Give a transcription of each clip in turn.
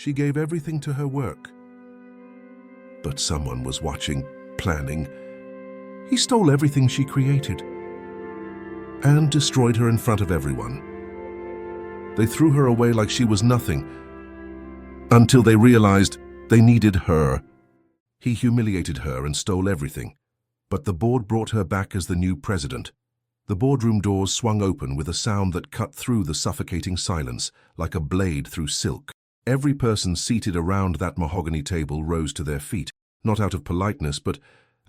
She gave everything to her work. But someone was watching, planning. He stole everything she created and destroyed her in front of everyone. They threw her away like she was nothing until they realized they needed her. He humiliated her and stole everything, but the board brought her back as the new president. The boardroom doors swung open with a sound that cut through the suffocating silence like a blade through silk. Every person seated around that mahogany table rose to their feet, not out of politeness but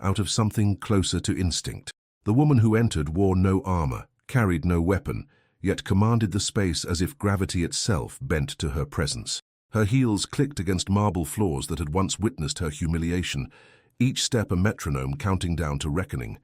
out of something closer to instinct. The woman who entered wore no armor, carried no weapon, yet commanded the space as if gravity itself bent to her presence. Her heels clicked against marble floors that had once witnessed her humiliation, each step a metronome counting down to reckoning.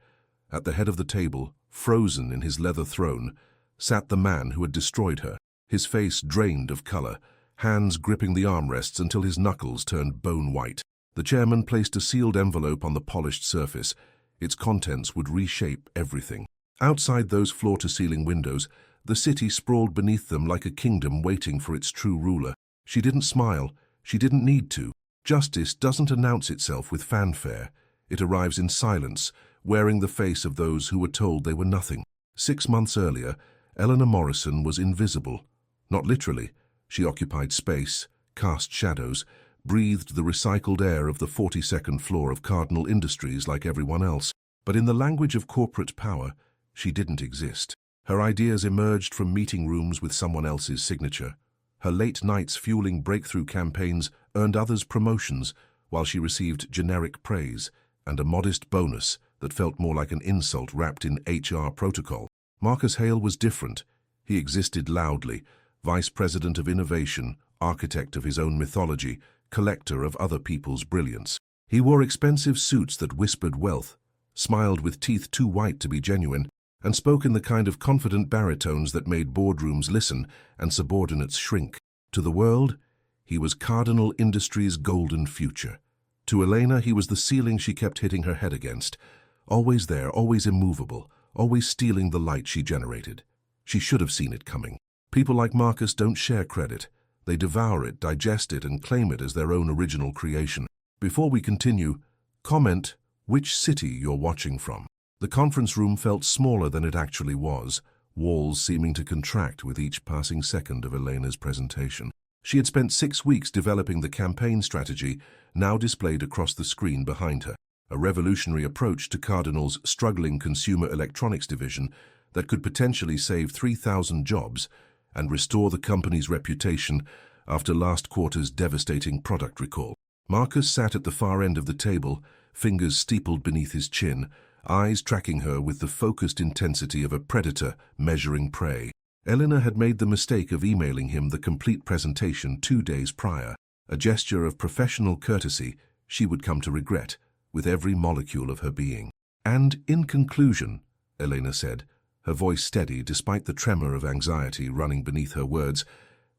At the head of the table, frozen in his leather throne, sat the man who had destroyed her, his face drained of color, hands gripping the armrests until his knuckles turned bone white. The chairman placed a sealed envelope on the polished surface. Its contents would reshape everything. Outside those floor-to-ceiling windows, the city sprawled beneath them like a kingdom waiting for its true ruler. She didn't smile. She didn't need to. Justice doesn't announce itself with fanfare. It arrives in silence, wearing the face of those who were told they were nothing. 6 months earlier, Eleanor Morrison was invisible. Not literally. She occupied space, cast shadows, breathed the recycled air of the 42nd floor of Cardinal Industries like everyone else. But in the language of corporate power, she didn't exist. Her ideas emerged from meeting rooms with someone else's signature. Her late nights fueling breakthrough campaigns earned others promotions, while she received generic praise and a modest bonus that felt more like an insult wrapped in HR protocol. Marcus Hale was different. He existed loudly, vice president of innovation, architect of his own mythology, collector of other people's brilliance. He wore expensive suits that whispered wealth, smiled with teeth too white to be genuine, and spoke in the kind of confident baritones that made boardrooms listen and subordinates shrink. To the world, he was Cardinal Industries' golden future. To Elena, he was the ceiling she kept hitting her head against, always there, always immovable, always stealing the light she generated. She should have seen it coming. People like Marcus don't share credit. They devour it, digest it, and claim it as their own original creation. Before we continue, comment which city you're watching from. The conference room felt smaller than it actually was, walls seeming to contract with each passing second of Elena's presentation. She had spent 6 weeks developing the campaign strategy, now displayed across the screen behind her, a revolutionary approach to Cardinal's struggling consumer electronics division that could potentially save 3,000 jobs and restore the company's reputation after last quarter's devastating product recall. Marcus sat at the far end of the table, fingers steepled beneath his chin, eyes tracking her with the focused intensity of a predator measuring prey. Eleanor had made the mistake of emailing him the complete presentation 2 days prior, a gesture of professional courtesy she would come to regret with every molecule of her being. And in conclusion, Elena said, her voice steady despite the tremor of anxiety running beneath her words,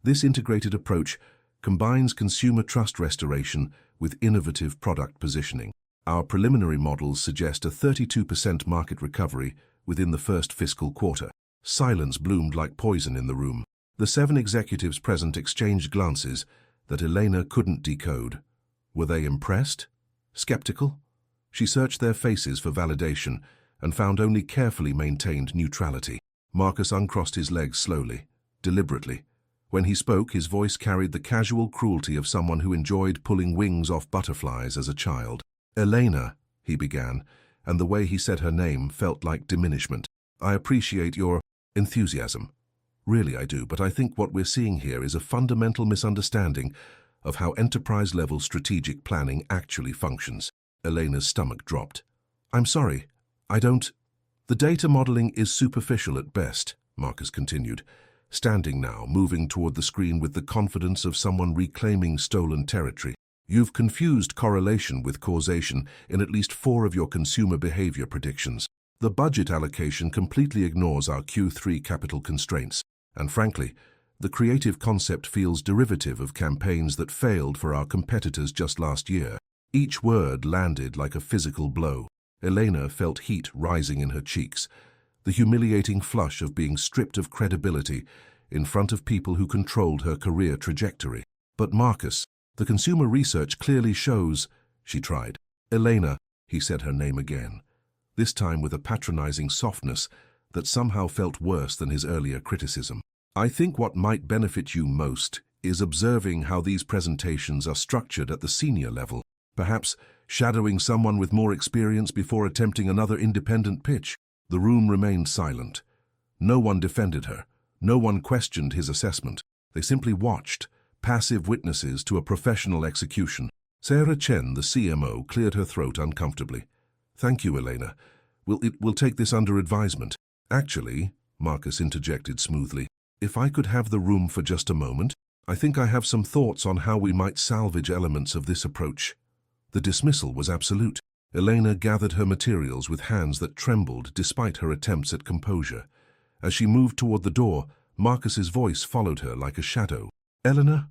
this integrated approach combines consumer trust restoration with innovative product positioning. Our preliminary models suggest a 32% market recovery within the first fiscal quarter. Silence bloomed like poison in the room. The 7 executives present exchanged glances that Elena couldn't decode. Were they impressed? Skeptical? She searched their faces for validation and found only carefully maintained neutrality. Marcus uncrossed his legs slowly, deliberately. When he spoke, his voice carried the casual cruelty of someone who enjoyed pulling wings off butterflies as a child. Elena, he began, and the way he said her name felt like diminishment. I appreciate your enthusiasm. Really I do, but I think what we're seeing here is a fundamental misunderstanding of how enterprise-level strategic planning actually functions. Elena's stomach dropped. I'm sorry, I don't... The data modeling is superficial at best, Marcus continued, standing now, moving toward the screen with the confidence of someone reclaiming stolen territory. You've confused correlation with causation in at least 4 of your consumer behavior predictions. The budget allocation completely ignores our Q3 capital constraints, and frankly, the creative concept feels derivative of campaigns that failed for our competitors just last year. Each word landed like a physical blow. Elena felt heat rising in her cheeks, the humiliating flush of being stripped of credibility in front of people who controlled her career trajectory. But Marcus, the consumer research clearly shows, she tried. Elena, he said her name again, this time with a patronizing softness that somehow felt worse than his earlier criticism. I think what might benefit you most is observing how these presentations are structured at the senior level, perhaps shadowing someone with more experience before attempting another independent pitch. The room remained silent. No one defended her. No one questioned his assessment. They simply watched, passive witnesses to a professional execution. Sarah Chen, the CMO, cleared her throat uncomfortably. Thank you, Elena. We'll take this under advisement. Actually, Marcus interjected smoothly, if I could have the room for just a moment, I think I have some thoughts on how we might salvage elements of this approach. The dismissal was absolute. Elena gathered her materials with hands that trembled despite her attempts at composure. As she moved toward the door, Marcus's voice followed her like a shadow. Eleanor,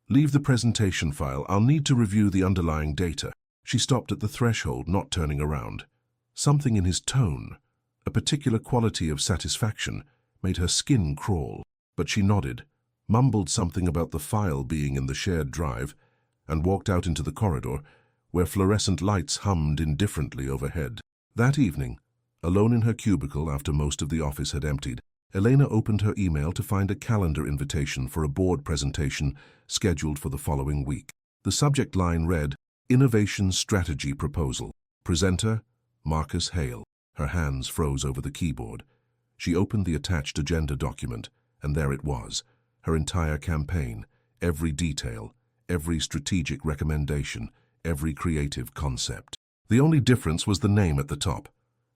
leave the presentation file. I'll need to review the underlying data. She stopped at the threshold, not turning around. Something in his tone, a particular quality of satisfaction, made her skin crawl. But she nodded, mumbled something about the file being in the shared drive, and walked out into the corridor, where fluorescent lights hummed indifferently overhead. That evening, alone in her cubicle after most of the office had emptied, Elena opened her email to find a calendar invitation for a board presentation scheduled for the following week. The subject line read, Innovation Strategy Proposal. Presenter, Marcus Hale. Her hands froze over the keyboard. She opened the attached agenda document, and there it was, her entire campaign, every detail, every strategic recommendation, every creative concept. The only difference was the name at the top.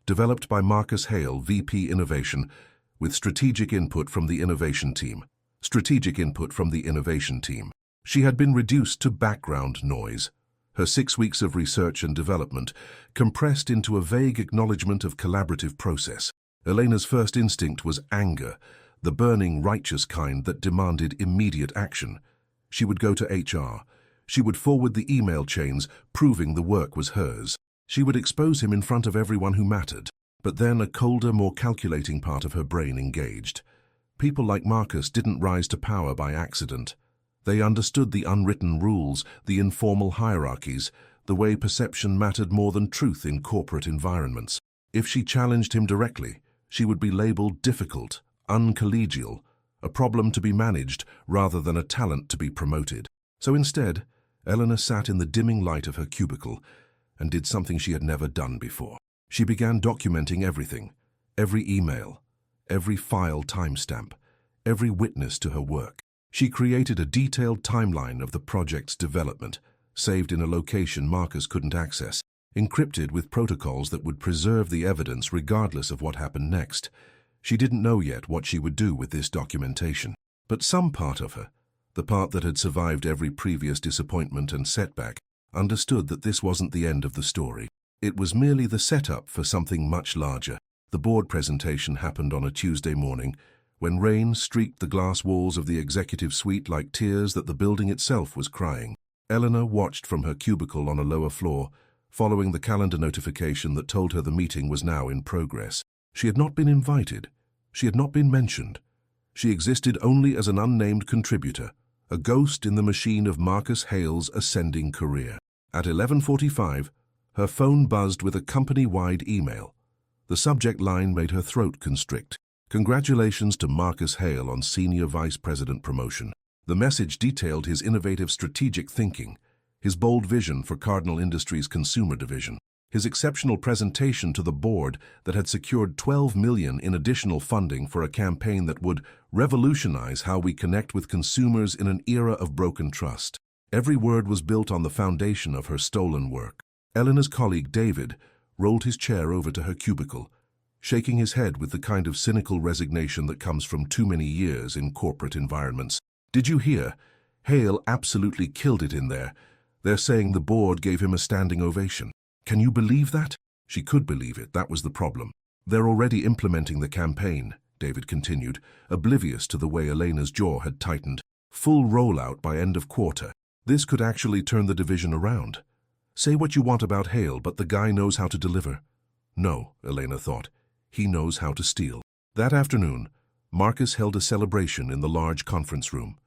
Developed by Marcus Hale, VP Innovation, with strategic input from the innovation team. Strategic input from the innovation team. She had been reduced to background noise. Her 6 weeks of research and development compressed into a vague acknowledgement of collaborative process. Elena's first instinct was anger, the burning, righteous kind that demanded immediate action. She would go to HR. She would forward the email chains, proving the work was hers. She would expose him in front of everyone who mattered. But then a colder, more calculating part of her brain engaged. People like Marcus didn't rise to power by accident. They understood the unwritten rules, the informal hierarchies, the way perception mattered more than truth in corporate environments. If she challenged him directly, she would be labeled difficult, uncollegial, a problem to be managed rather than a talent to be promoted. So instead, Eleanor sat in the dimming light of her cubicle and did something she had never done before. She began documenting everything, every email, every file timestamp, every witness to her work. She created a detailed timeline of the project's development, saved in a location Marcus couldn't access, encrypted with protocols that would preserve the evidence regardless of what happened next. She didn't know yet what she would do with this documentation. But some part of her, the part that had survived every previous disappointment and setback, understood that this wasn't the end of the story. It was merely the setup for something much larger. The board presentation happened on a Tuesday morning, when rain streaked the glass walls of the executive suite like tears that the building itself was crying. Eleanor watched from her cubicle on a lower floor, following the calendar notification that told her the meeting was now in progress. She had not been invited. She had not been mentioned. She existed only as an unnamed contributor, a ghost in the machine of Marcus Hale's ascending career. At 11:45, her phone buzzed with a company-wide email. The subject line made her throat constrict. Congratulations to Marcus Hale on Senior Vice President promotion. The message detailed his innovative strategic thinking, his bold vision for Cardinal Industries' consumer division, his exceptional presentation to the board that had secured $12 million in additional funding for a campaign that would revolutionize how we connect with consumers in an era of broken trust. Every word was built on the foundation of her stolen work. Eleanor's colleague, David, rolled his chair over to her cubicle, shaking his head with the kind of cynical resignation that comes from too many years in corporate environments. Did you hear? Hale absolutely killed it in there. They're saying the board gave him a standing ovation. Can you believe that? She could believe it, that was the problem. They're already implementing the campaign, David continued, oblivious to the way Elena's jaw had tightened. Full rollout by end of quarter. This could actually turn the division around. Say what you want about Hale, but the guy knows how to deliver. No, Elena thought. He knows how to steal. That afternoon, Marcus held a celebration in the large conference room.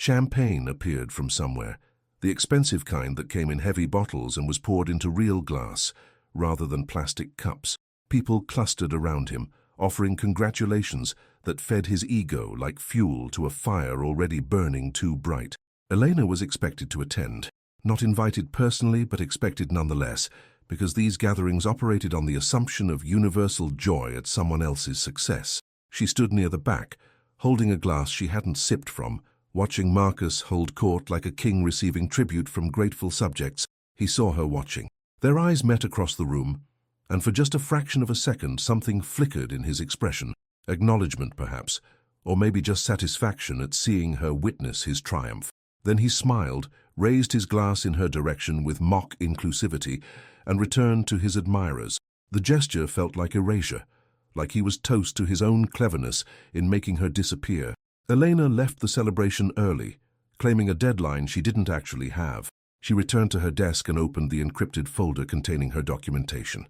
Champagne appeared from somewhere, the expensive kind that came in heavy bottles and was poured into real glass, rather than plastic cups. People clustered around him, offering congratulations that fed his ego like fuel to a fire already burning too bright. Elena was expected to attend, not invited personally but expected nonetheless, because these gatherings operated on the assumption of universal joy at someone else's success. She stood near the back, holding a glass she hadn't sipped from, watching Marcus hold court like a king receiving tribute from grateful subjects. He saw her watching. Their eyes met across the room, and for just a fraction of a second something flickered in his expression. Acknowledgement, perhaps, or maybe just satisfaction at seeing her witness his triumph. Then he smiled, raised his glass in her direction with mock inclusivity, and returned to his admirers. The gesture felt like erasure, like he was toast to his own cleverness in making her disappear. Elena left the celebration early, claiming a deadline she didn't actually have. She returned to her desk and opened the encrypted folder containing her documentation.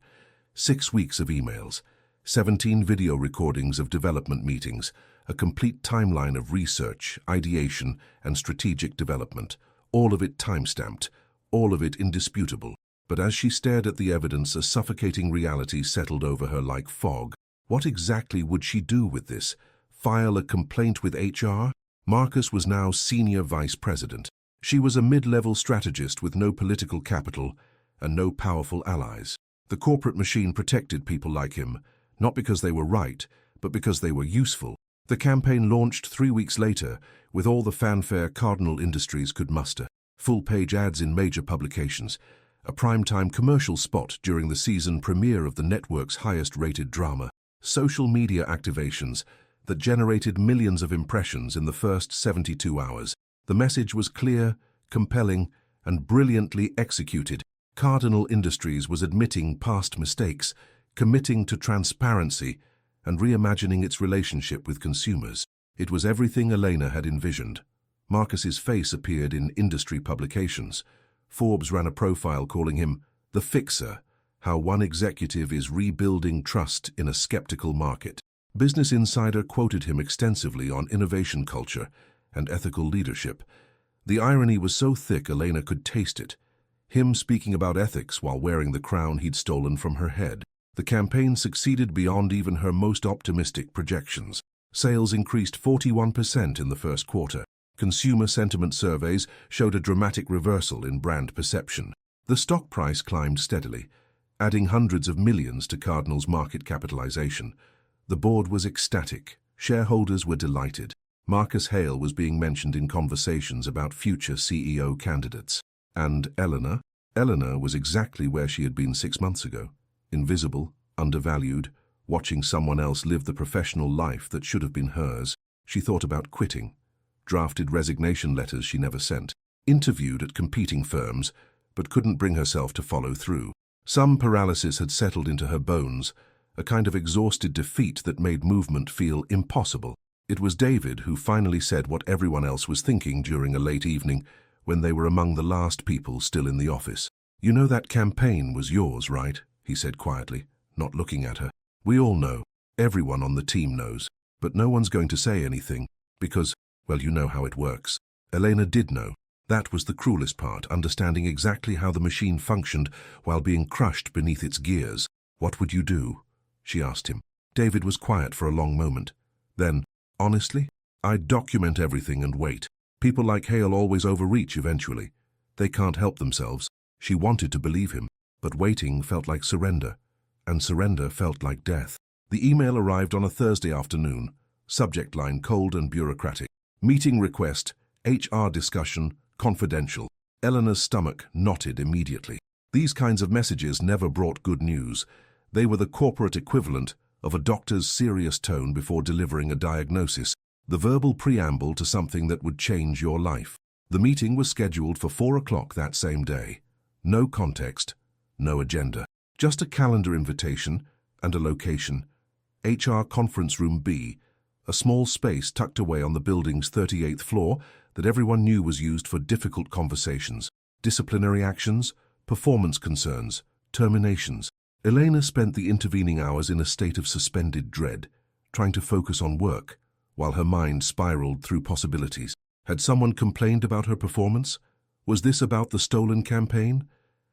6 weeks of emails, 17 video recordings of development meetings, a complete timeline of research, ideation, and strategic development, all of it time-stamped, all of it indisputable. But as she stared at the evidence, a suffocating reality settled over her like fog. What exactly would she do with this? File a complaint with HR? Marcus was now senior vice president. She was a mid-level strategist with no political capital and no powerful allies. The corporate machine protected people like him, not because they were right, but because they were useful. The campaign launched 3 weeks later, with all the fanfare Cardinal Industries could muster. Full-page ads in major publications, a primetime commercial spot during the season premiere of the network's highest-rated drama, social media activations that generated millions of impressions in the first 72 hours. The message was clear, compelling, and brilliantly executed. Cardinal Industries was admitting past mistakes, committing to transparency, and reimagining its relationship with consumers. It was everything Elena had envisioned. Marcus's face appeared in industry publications. Forbes ran a profile calling him the Fixer, how one executive is rebuilding trust in a skeptical market. Business Insider quoted him extensively on innovation culture and ethical leadership. The irony was so thick Elena could taste it. Him speaking about ethics while wearing the crown he'd stolen from her head. The campaign succeeded beyond even her most optimistic projections. Sales increased 41% in the first quarter. Consumer sentiment surveys showed a dramatic reversal in brand perception. The stock price climbed steadily, adding hundreds of millions to Cardinal's market capitalization. The board was ecstatic. Shareholders were delighted. Marcus Hale was being mentioned in conversations about future CEO candidates. And Eleanor? Eleanor was exactly where she had been 6 months ago. Invisible, undervalued, watching someone else live the professional life that should have been hers. She thought about quitting, drafted resignation letters she never sent, interviewed at competing firms, but couldn't bring herself to follow through. Some paralysis had settled into her bones, a kind of exhausted defeat that made movement feel impossible. It was David who finally said what everyone else was thinking during a late evening when they were among the last people still in the office. "You know that campaign was yours, right?" he said quietly, not looking at her. "We all know. Everyone on the team knows. But no one's going to say anything because, well, you know how it works." Elena did know. That was the cruelest part, understanding exactly how the machine functioned while being crushed beneath its gears. "What would you do?" she asked him. David was quiet for a long moment. Then, "Honestly, I'd document everything and wait. People like Hale always overreach eventually. They can't help themselves." She wanted to believe him, but waiting felt like surrender, and surrender felt like death. The email arrived on a Thursday afternoon. Subject line cold and bureaucratic. Meeting request, HR discussion, confidential. Eleanor's stomach knotted immediately. These kinds of messages never brought good news. They were the corporate equivalent of a doctor's serious tone before delivering a diagnosis, the verbal preamble to something that would change your life. The meeting was scheduled for 4 o'clock that same day. No context, no agenda. Just a calendar invitation and a location. HR Conference Room B, a small space tucked away on the building's 38th floor that everyone knew was used for difficult conversations, disciplinary actions, performance concerns, terminations. Elena spent the intervening hours in a state of suspended dread, trying to focus on work, while her mind spiraled through possibilities. Had someone complained about her performance? Was this about the stolen campaign?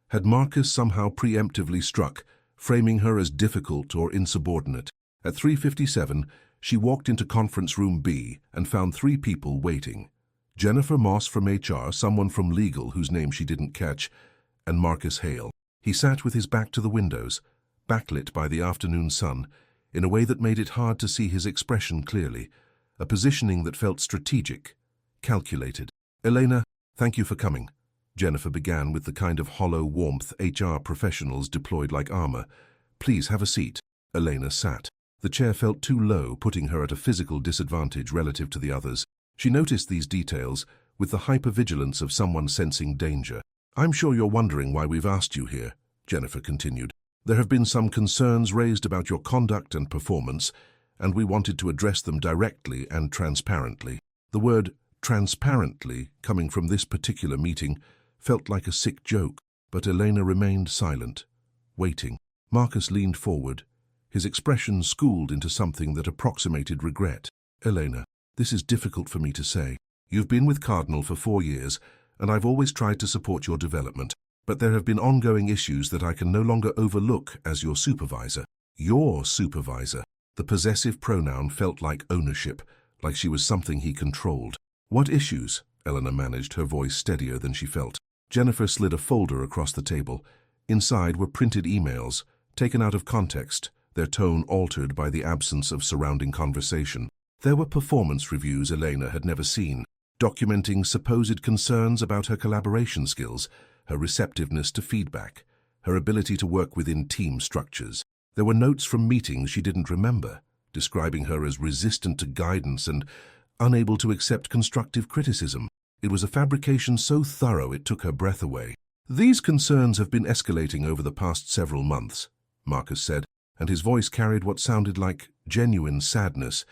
Had Marcus somehow preemptively struck, framing her as difficult or insubordinate? At 3:57, she walked into conference room B and found 3 people waiting. Jennifer Moss from HR, someone from legal whose name she didn't catch, and Marcus Hale. He sat with his back to the windows, backlit by the afternoon sun, in a way that made it hard to see his expression clearly, a positioning that felt strategic, calculated. "Elena, thank you for coming," Jennifer began with the kind of hollow warmth HR professionals deployed like armor. "Please have a seat." Elena sat. The chair felt too low, putting her at a physical disadvantage relative to the others. She noticed these details with the hypervigilance of someone sensing danger. "I'm sure you're wondering why we've asked you here," Jennifer continued. "There have been some concerns raised about your conduct and performance, and we wanted to address them directly and transparently." The word transparently, coming from this particular meeting, felt like a sick joke, but Elena remained silent, waiting. Marcus leaned forward, his expression schooled into something that approximated regret. "Elena, this is difficult for me to say. You've been with Cardinal for 4 years, and I've always tried to support your development, but there have been ongoing issues that I can no longer overlook as your supervisor." Your supervisor. The possessive pronoun felt like ownership, like she was something he controlled. "What issues?" Eleanor managed, her voice steadier than she felt. Jennifer slid a folder across the table. Inside were printed emails, taken out of context, their tone altered by the absence of surrounding conversation. There were performance reviews Elena had never seen, documenting supposed concerns about her collaboration skills, her receptiveness to feedback, her ability to work within team structures. There were notes from meetings she didn't remember, describing her as resistant to guidance and unable to accept constructive criticism. It was a fabrication so thorough it took her breath away. "These concerns have been escalating over the past several months," Marcus said, and his voice carried what sounded like genuine sadness,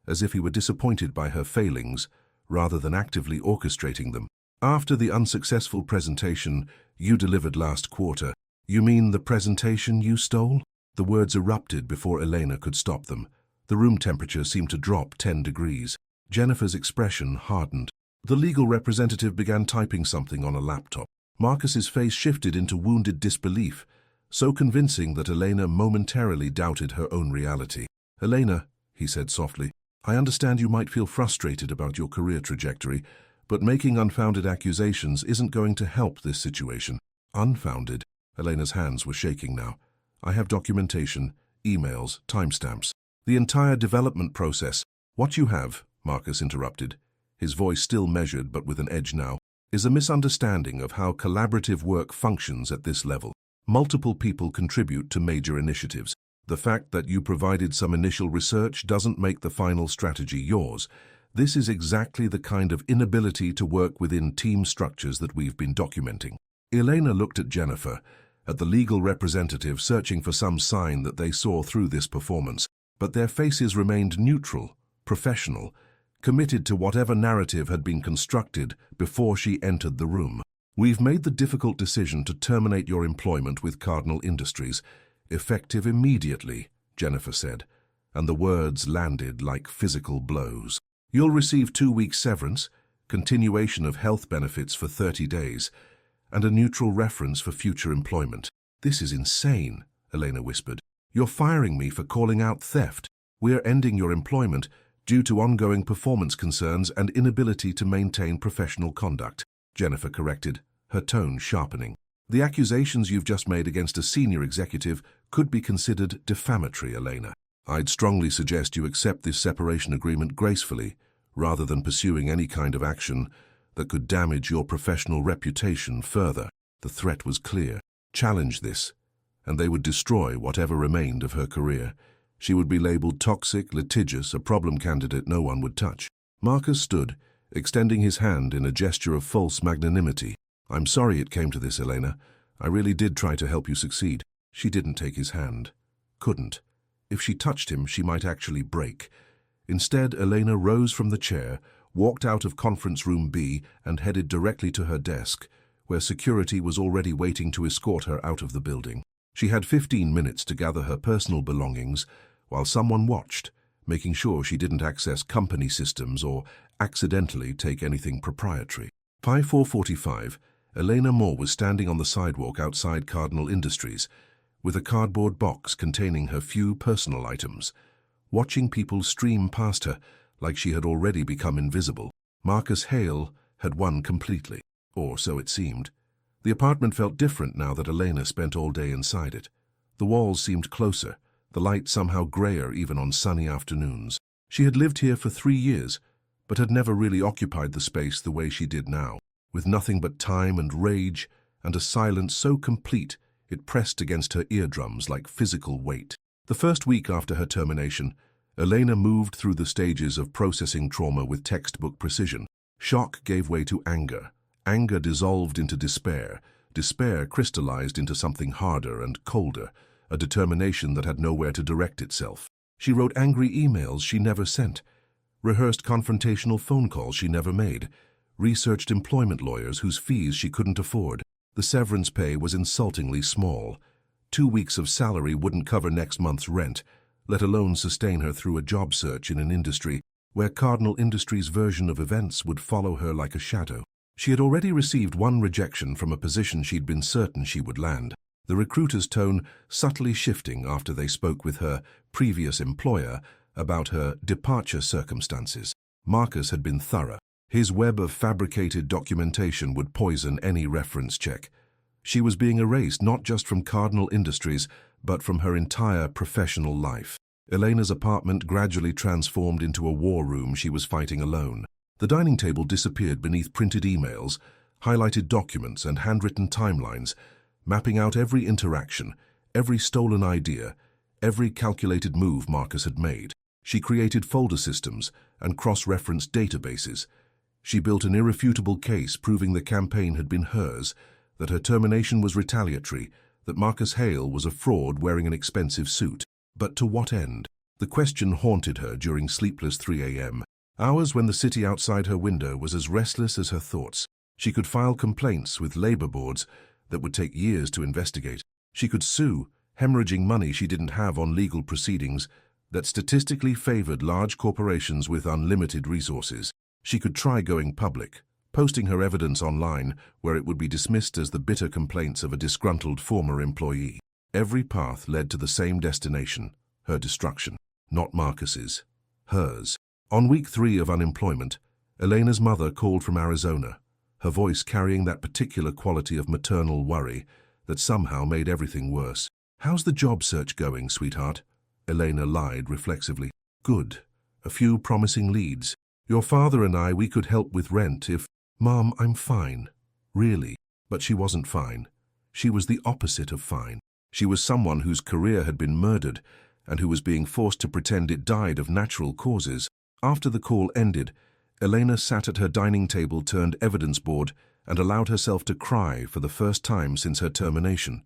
as if he were disappointed by her failings rather than actively orchestrating them. "After the unsuccessful presentation you delivered last quarter." "You mean the presentation you stole?" The words erupted before Elena could stop them. The room temperature seemed to drop 10 degrees. Jennifer's expression hardened. The legal representative began typing something on a laptop. Marcus's face shifted into wounded disbelief, so convincing that Elena momentarily doubted her own reality. "Elena," he said softly, "I understand you might feel frustrated about your career trajectory, but making unfounded accusations isn't going to help this situation." "Unfounded?" Elena's hands were shaking now. "I have documentation, emails, timestamps. The entire development process." "What you have," Marcus interrupted, his voice still measured but with an edge now, "is a misunderstanding of how collaborative work functions at this level. Multiple people contribute to major initiatives. The fact that you provided some initial research doesn't make the final strategy yours. This is exactly the kind of inability to work within team structures that we've been documenting." Elena looked at Jennifer, at the legal representative searching for some sign that they saw through this performance, but their faces remained neutral, professional, committed to whatever narrative had been constructed before she entered the room. "We've made the difficult decision to terminate your employment with Cardinal Industries, effective immediately," Jennifer said, and the words landed like physical blows. "You'll receive 2 weeks severance, continuation of health benefits for 30 days, and a neutral reference for future employment." "This is insane," Elena whispered. "You're firing me for calling out theft. We're ending your employment due to ongoing performance concerns and inability to maintain professional conduct," Jennifer corrected, her tone sharpening. "The accusations you've just made against a senior executive could be considered defamatory, Elena. I'd strongly suggest you accept this separation agreement gracefully, rather than pursuing any kind of action that could damage your professional reputation further." The threat was clear. Challenge this, and they would destroy whatever remained of her career. She would be labeled toxic, litigious, a problem candidate no one would touch. Marcus stood, extending his hand in a gesture of false magnanimity. "I'm sorry it came to this, Elena. I really did try to help you succeed." She didn't take his hand. Couldn't. If she touched him, she might actually break. Instead, Elena rose from the chair, walked out of conference room B, and headed directly to her desk, where security was already waiting to escort her out of the building. She had 15 minutes to gather her personal belongings, while someone watched, making sure she didn't access company systems or accidentally take anything proprietary. 4:45, Elena Moore was standing on the sidewalk outside Cardinal Industries with a cardboard box containing her few personal items, watching people stream past her like she had already become invisible. Marcus Hale had won completely, or so it seemed. The apartment felt different now that Elena spent all day inside it. The walls seemed closer, the light somehow grayer even on sunny afternoons. She had lived here for 3 years, but had never really occupied the space the way she did now, with nothing but time and rage and a silence so complete it pressed against her eardrums like physical weight. The first week after her termination, Elena moved through the stages of processing trauma with textbook precision. Shock gave way to anger. Anger dissolved into despair. Despair crystallized into something harder and colder, a determination that had nowhere to direct itself. She wrote angry emails she never sent, rehearsed confrontational phone calls she never made, researched employment lawyers whose fees she couldn't afford. The severance pay was insultingly small. 2 weeks of salary wouldn't cover next month's rent, let alone sustain her through a job search in an industry where Cardinal Industries' version of events would follow her like a shadow. She had already received one rejection from a position she'd been certain she would land, the recruiter's tone subtly shifting after they spoke with her previous employer about her departure circumstances. Marcus had been thorough. His web of fabricated documentation would poison any reference check. She was being erased not just from Cardinal Industries, but from her entire professional life. Elena's apartment gradually transformed into a war room she was fighting alone. The dining table disappeared beneath printed emails, highlighted documents, and handwritten timelines, mapping out every interaction, every stolen idea, every calculated move Marcus had made. She created folder systems and cross-referenced databases. She built an irrefutable case proving the campaign had been hers, that her termination was retaliatory, that Marcus Hale was a fraud wearing an expensive suit. But to what end? The question haunted her during sleepless 3 a.m., hours when the city outside her window was as restless as her thoughts. She could file complaints with labor boards that would take years to investigate. She could sue, hemorrhaging money she didn't have on legal proceedings that statistically favored large corporations with unlimited resources. She could try going public, posting her evidence online where it would be dismissed as the bitter complaints of a disgruntled former employee. Every path led to the same destination, her destruction. Not Marcus's, hers. On week 3 of unemployment, Elena's mother called from Arizona, her voice carrying that particular quality of maternal worry that somehow made everything worse. "How's the job search going, sweetheart?" Elena lied reflexively. "Good. A few promising leads. Your father and we could help with rent if—" "Mom, I'm fine. Really." But she wasn't fine. She was the opposite of fine. She was someone whose career had been murdered and who was being forced to pretend it died of natural causes. After the call ended, Elena sat at her dining table turned evidence board and allowed herself to cry for the first time since her termination.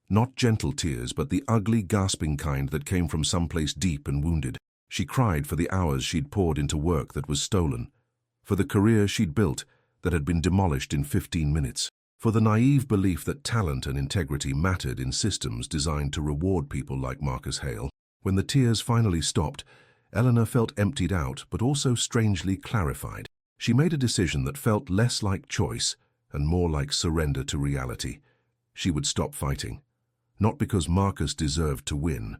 Not gentle tears, but the ugly, gasping kind that came from someplace deep and wounded. She cried for the hours she'd poured into work that was stolen, for the career she'd built that had been demolished in 15 minutes, for the naive belief that talent and integrity mattered in systems designed to reward people like Marcus Hale. When the tears finally stopped, Eleanor felt emptied out, but also strangely clarified. She made a decision that felt less like choice and more like surrender to reality. She would stop fighting. Not because Marcus deserved to win,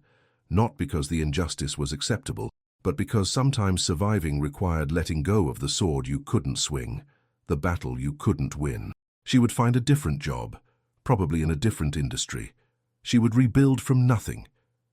not because the injustice was acceptable, but because sometimes surviving required letting go of the sword you couldn't swing, the battle you couldn't win. She would find a different job, probably in a different industry. She would rebuild from nothing.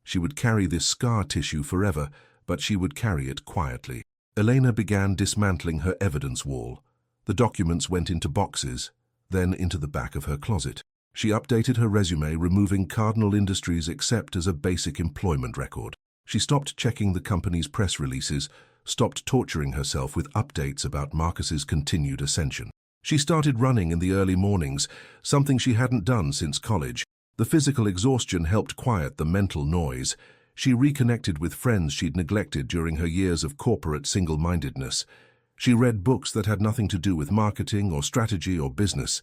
She would carry this scar tissue forever, but she would carry it quietly. Elena began dismantling her evidence wall. The documents went into boxes, then into the back of her closet. She updated her resume, removing Cardinal Industries except as a basic employment record. She stopped checking the company's press releases, stopped torturing herself with updates about Marcus's continued ascension. She started running in the early mornings, something she hadn't done since college. The physical exhaustion helped quiet the mental noise. She reconnected with friends she'd neglected during her years of corporate single-mindedness. She read books that had nothing to do with marketing or strategy or business.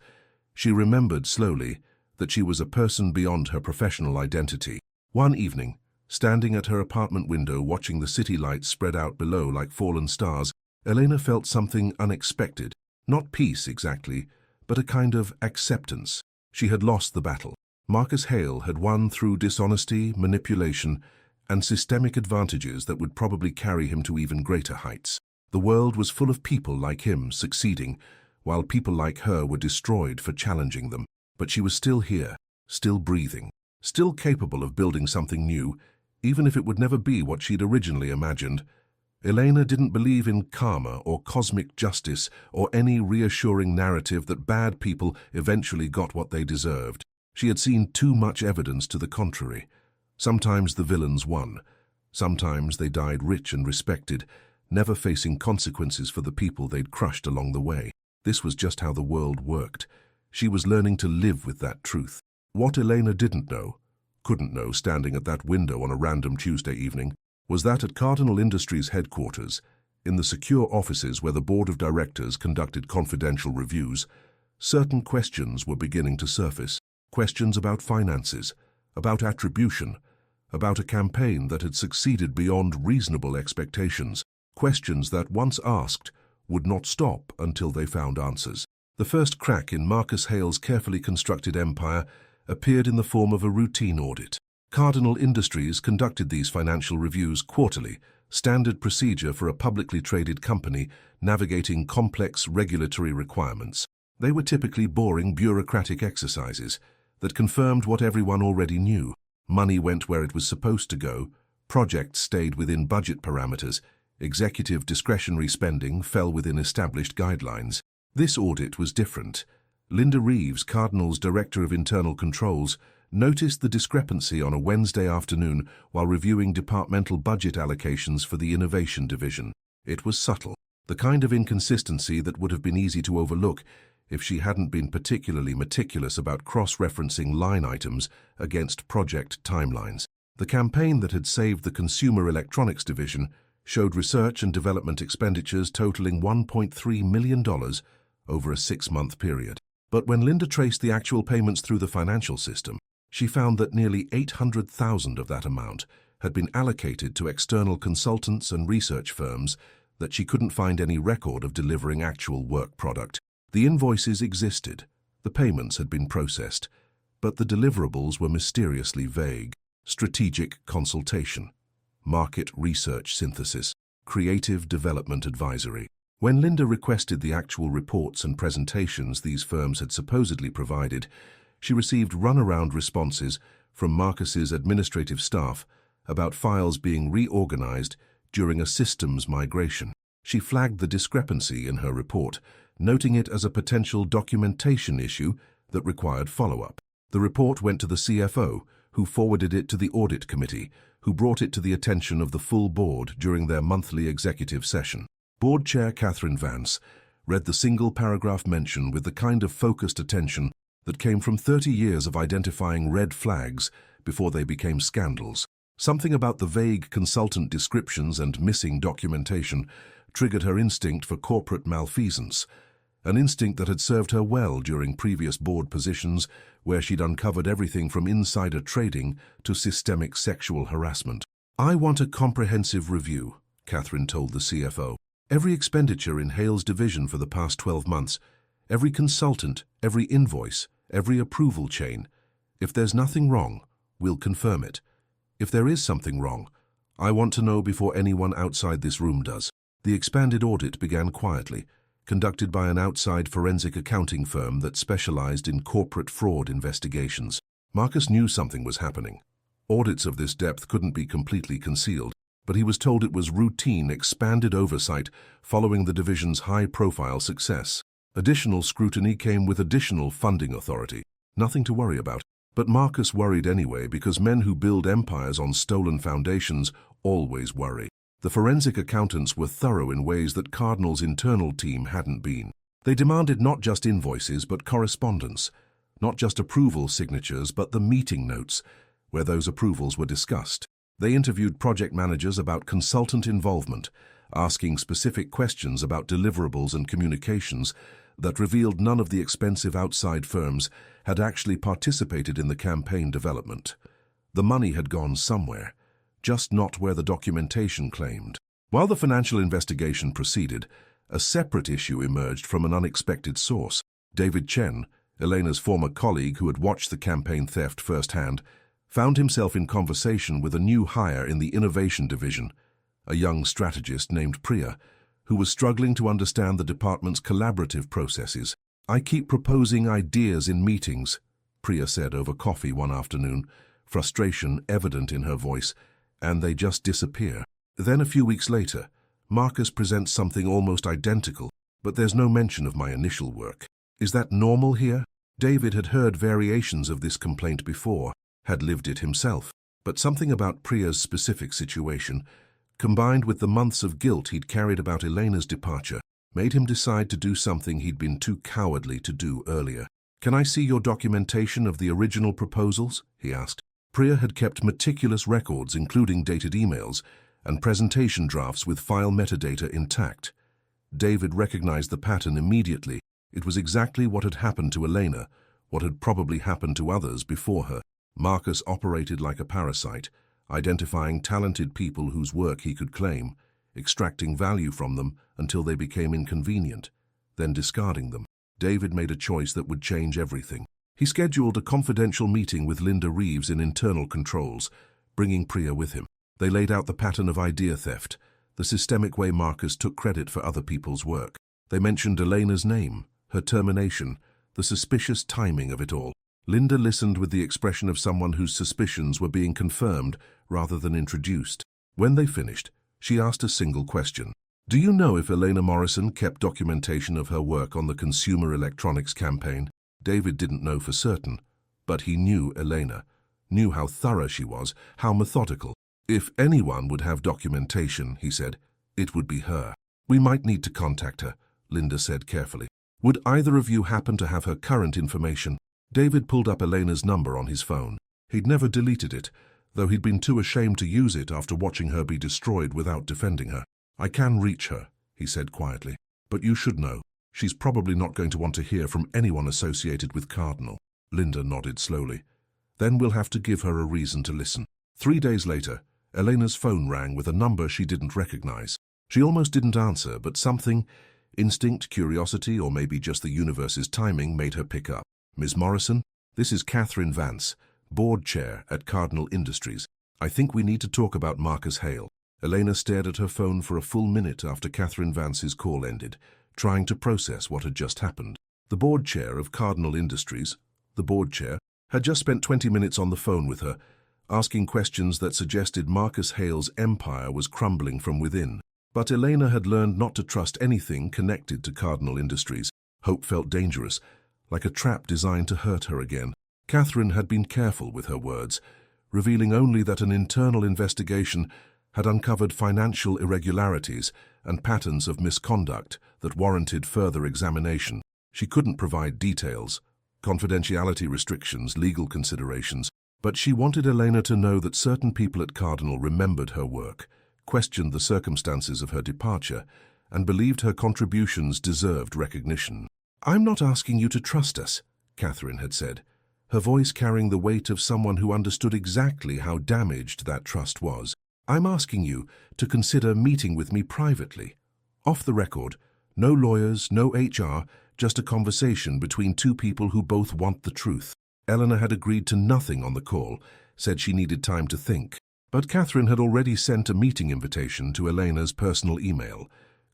She remembered slowly that she was a person beyond her professional identity. One evening, Standing at her apartment window watching the city lights spread out below like fallen stars, Elena felt something unexpected. Not peace exactly, but a kind of acceptance. She had lost the battle. Marcus Hale had won through dishonesty, manipulation, and systemic advantages that would probably carry him to even greater heights. The world was full of people like him succeeding, while people like her were destroyed for challenging them. But she was still here, still breathing, still capable of building something new, even if it would never be what she'd originally imagined. Elena didn't believe in karma or cosmic justice or any reassuring narrative that bad people eventually got what they deserved. She had seen too much evidence to the contrary. Sometimes the villains won. Sometimes they died rich and respected, never facing consequences for the people they'd crushed along the way. This was just how the world worked. She was learning to live with that truth. What Elena couldn't know standing at that window on a random Tuesday evening, was that at Cardinal Industries headquarters, in the secure offices where the board of directors conducted confidential reviews, certain questions were beginning to surface. Questions about finances, about attribution, about a campaign that had succeeded beyond reasonable expectations. Questions that, once asked, would not stop until they found answers. The first crack in Marcus Hale's carefully constructed empire appeared in the form of a routine audit. Cardinal Industries conducted these financial reviews quarterly, standard procedure for a publicly traded company navigating complex regulatory requirements. They were typically boring bureaucratic exercises that confirmed what everyone already knew. Money went where it was supposed to go, projects stayed within budget parameters, executive discretionary spending fell within established guidelines. This audit was different. Linda Reeves, Cardinal's Director of Internal Controls, noticed the discrepancy on a Wednesday afternoon while reviewing departmental budget allocations for the Innovation Division. It was subtle, the kind of inconsistency that would have been easy to overlook if she hadn't been particularly meticulous about cross-referencing line items against project timelines. The campaign that had saved the Consumer Electronics Division showed research and development expenditures totaling $1.3 million over a 6-month period. But when Linda traced the actual payments through the financial system, she found that nearly $800,000 of that amount had been allocated to external consultants and research firms that she couldn't find any record of delivering actual work product. The invoices existed, the payments had been processed, but the deliverables were mysteriously vague. Strategic consultation, market research synthesis, creative development advisory. When Linda requested the actual reports and presentations these firms had supposedly provided, she received runaround responses from Marcus's administrative staff about files being reorganized during a systems migration. She flagged the discrepancy in her report, noting it as a potential documentation issue that required follow-up. The report went to the CFO, who forwarded it to the audit committee, who brought it to the attention of the full board during their monthly executive session. Board Chair Catherine Vance read the single-paragraph mention with the kind of focused attention that came from 30 years of identifying red flags before they became scandals. Something about the vague consultant descriptions and missing documentation triggered her instinct for corporate malfeasance, an instinct that had served her well during previous board positions where she'd uncovered everything from insider trading to systemic sexual harassment. "I want a comprehensive review," Catherine told the CFO. "Every expenditure in Hale's division for the past 12 months, every consultant, every invoice, every approval chain. If there's nothing wrong, we'll confirm it. If there is something wrong, I want to know before anyone outside this room does." The expanded audit began quietly, conducted by an outside forensic accounting firm that specialized in corporate fraud investigations. Marcus knew something was happening. Audits of this depth couldn't be completely concealed, but he was told it was routine, expanded oversight following the division's high-profile success. Additional scrutiny came with additional funding authority. Nothing to worry about. But Marcus worried anyway because men who build empires on stolen foundations always worry. The forensic accountants were thorough in ways that Cardinal's internal team hadn't been. They demanded not just invoices but correspondence, not just approval signatures but the meeting notes where those approvals were discussed. They interviewed project managers about consultant involvement, asking specific questions about deliverables and communications that revealed none of the expensive outside firms had actually participated in the campaign development. The money had gone somewhere, just not where the documentation claimed. While the financial investigation proceeded, a separate issue emerged from an unexpected source. David Chen, Elena's former colleague who had watched the campaign theft firsthand, found himself in conversation with a new hire in the innovation division, a young strategist named Priya, who was struggling to understand the department's collaborative processes. "I keep proposing ideas in meetings," Priya said over coffee one afternoon, frustration evident in her voice, "and they just disappear." Then a few weeks later, "Marcus presents something almost identical, but there's no mention of my initial work. Is that normal here?" David had heard variations of this complaint before, had lived it himself, but something about Priya's specific situation, combined with the months of guilt he'd carried about Elena's departure, made him decide to do something he'd been too cowardly to do earlier. "Can I see your documentation of the original proposals?" he asked. Priya had kept meticulous records, including dated emails and presentation drafts with file metadata intact. David recognized the pattern immediately. It was exactly what had happened to Elena, what had probably happened to others before her. Marcus operated like a parasite, identifying talented people whose work he could claim, extracting value from them until they became inconvenient, then discarding them. David made a choice that would change everything. He scheduled a confidential meeting with Linda Reeves in internal controls, bringing Priya with him. They laid out the pattern of idea theft, the systemic way Marcus took credit for other people's work. They mentioned Elena's name, her termination, the suspicious timing of it all. Linda listened with the expression of someone whose suspicions were being confirmed rather than introduced. When they finished, she asked a single question. "Do you know if Elena Morrison kept documentation of her work on the consumer electronics campaign?" David didn't know for certain, but he knew Elena, knew how thorough she was, how methodical. "If anyone would have documentation," he said, "it would be her." "We might need to contact her," Linda said carefully. "Would either of you happen to have her current information?" David pulled up Elena's number on his phone. He'd never deleted it, though he'd been too ashamed to use it after watching her be destroyed without defending her. "I can reach her," he said quietly, "but you should know, she's probably not going to want to hear from anyone associated with Cardinal." Linda nodded slowly. "Then we'll have to give her a reason to listen." 3 days later, Elena's phone rang with a number she didn't recognize. She almost didn't answer, but something, instinct, curiosity, or maybe just the universe's timing, made her pick up. "Ms. Morrison, this is Catherine Vance, board chair at Cardinal Industries. I think we need to talk about Marcus Hale." Elena stared at her phone for a full minute after Catherine Vance's call ended, trying to process what had just happened. The board chair of Cardinal Industries, the board chair, had just spent 20 minutes on the phone with her, asking questions that suggested Marcus Hale's empire was crumbling from within. But Elena had learned not to trust anything connected to Cardinal Industries. Hope felt dangerous, like a trap designed to hurt her again. Catherine had been careful with her words, revealing only that an internal investigation had uncovered financial irregularities and patterns of misconduct that warranted further examination. She couldn't provide details, confidentiality restrictions, legal considerations, but she wanted Elena to know that certain people at Cardinal remembered her work, questioned the circumstances of her departure, and believed her contributions deserved recognition. "I'm not asking you to trust us," Catherine had said, her voice carrying the weight of someone who understood exactly how damaged that trust was. "I'm asking you to consider meeting with me privately. Off the record, no lawyers, no HR, just a conversation between two people who both want the truth." Eleanor had agreed to nothing on the call, said she needed time to think. But Catherine had already sent a meeting invitation to Elena's personal email.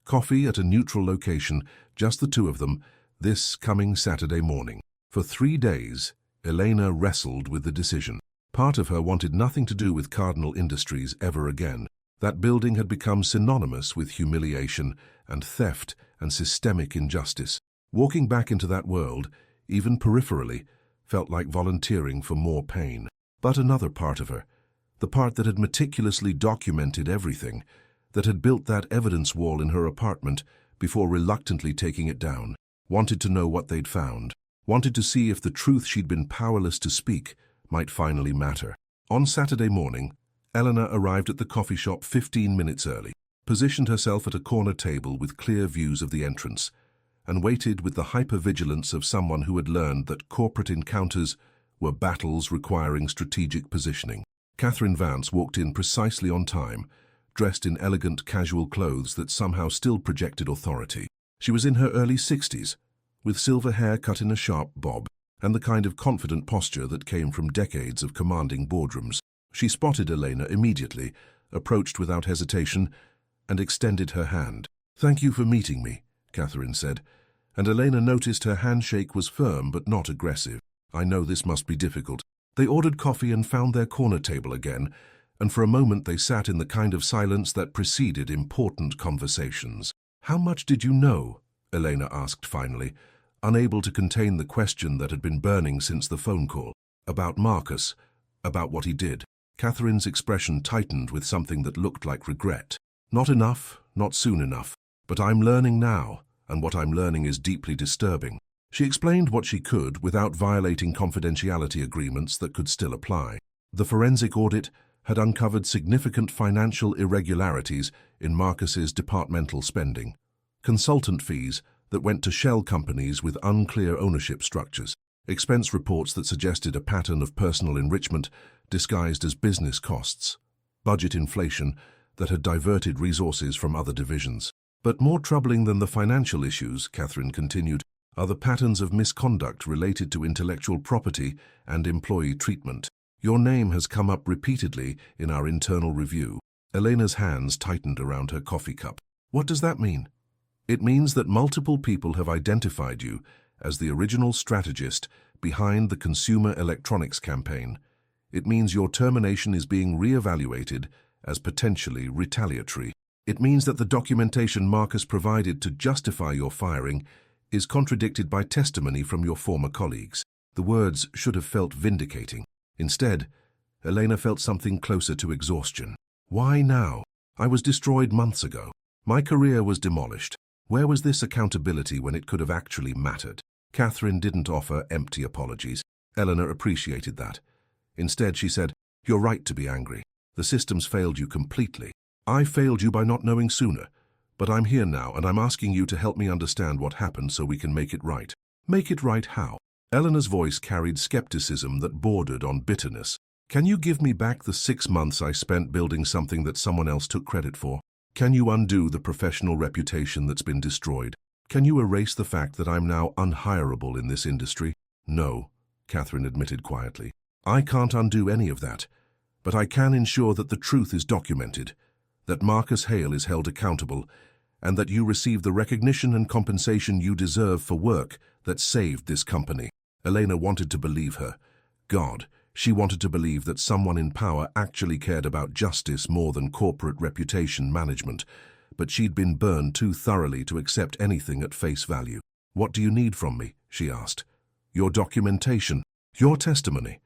Coffee at a neutral location, just the two of them, this coming Saturday morning. For 3 days, Elena wrestled with the decision. Part of her wanted nothing to do with Cardinal Industries ever again. That building had become synonymous with humiliation and theft and systemic injustice. Walking back into that world, even peripherally, felt like volunteering for more pain. But another part of her, the part that had meticulously documented everything, that had built that evidence wall in her apartment before reluctantly taking it down, wanted to know what they'd found, wanted to see if the truth she'd been powerless to speak might finally matter. On Saturday morning, Eleanor arrived at the coffee shop 15 minutes early, positioned herself at a corner table with clear views of the entrance, and waited with the hypervigilance of someone who had learned that corporate encounters were battles requiring strategic positioning. Catherine Vance walked in precisely on time, dressed in elegant casual clothes that somehow still projected authority. She was in her early 60s, with silver hair cut in a sharp bob, and the kind of confident posture that came from decades of commanding boardrooms. She spotted Elena immediately, approached without hesitation, and extended her hand. "Thank you for meeting me," Catherine said, and Elena noticed her handshake was firm but not aggressive. "I know this must be difficult." They ordered coffee and found their corner table again, and for a moment they sat in the kind of silence that preceded important conversations. "How much did you know?" Elena asked finally, unable to contain the question that had been burning since the phone call. "About Marcus, about what he did." Catherine's expression tightened with something that looked like regret. "Not enough, not soon enough. But I'm learning now, and what I'm learning is deeply disturbing." She explained what she could without violating confidentiality agreements that could still apply. The forensic audit had uncovered significant financial irregularities in Marcus's departmental spending. Consultant fees that went to shell companies with unclear ownership structures. Expense reports that suggested a pattern of personal enrichment disguised as business costs. Budget inflation that had diverted resources from other divisions. But more troubling than the financial issues, Catherine continued, are the patterns of misconduct related to intellectual property and employee treatment. "Your name has come up repeatedly in our internal review." Elena's hands tightened around her coffee cup. "What does that mean?" "It means that multiple people have identified you as the original strategist behind the Consumer Electronics campaign. It means your termination is being re-evaluated as potentially retaliatory. It means that the documentation Marcus provided to justify your firing is contradicted by testimony from your former colleagues." The words should have felt vindicating. Instead, Elena felt something closer to exhaustion. "Why now? I was destroyed months ago. My career was demolished. Where was this accountability when it could have actually mattered?" Catherine didn't offer empty apologies. Eleanor appreciated that. Instead, she said, "You're right to be angry. The systems failed you completely. I failed you by not knowing sooner. But I'm here now, and I'm asking you to help me understand what happened so we can make it right." "Make it right how?" Eleanor's voice carried skepticism that bordered on bitterness. "Can you give me back the 6 months I spent building something that someone else took credit for? Can you undo the professional reputation that's been destroyed? Can you erase the fact that I'm now unhireable in this industry?" "No," Catherine admitted quietly. "I can't undo any of that. But I can ensure that the truth is documented, that Marcus Hale is held accountable, and that you receive the recognition and compensation you deserve for work that saved this company." Elena wanted to believe her. God, she wanted to believe that someone in power actually cared about justice more than corporate reputation management, but she'd been burned too thoroughly to accept anything at face value. "What do you need from me?" she asked. "Your documentation, your testimony,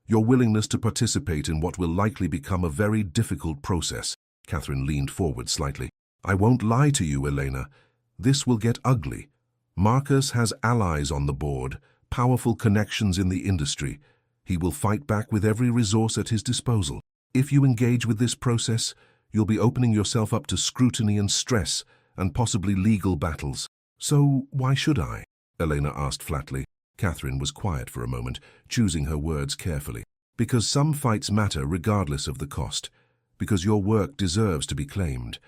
your willingness to participate in what will likely become a very difficult process." Catherine leaned forward slightly. "I won't lie to you, Elena. This will get ugly. Marcus has allies on the board, powerful connections in the industry. He will fight back with every resource at his disposal. If you engage with this process, you'll be opening yourself up to scrutiny and stress, and possibly legal battles." "So why should I?" Elena asked flatly. Catherine was quiet for a moment, choosing her words carefully. "Because some fights matter regardless of the cost. Because your work deserves to be claimed.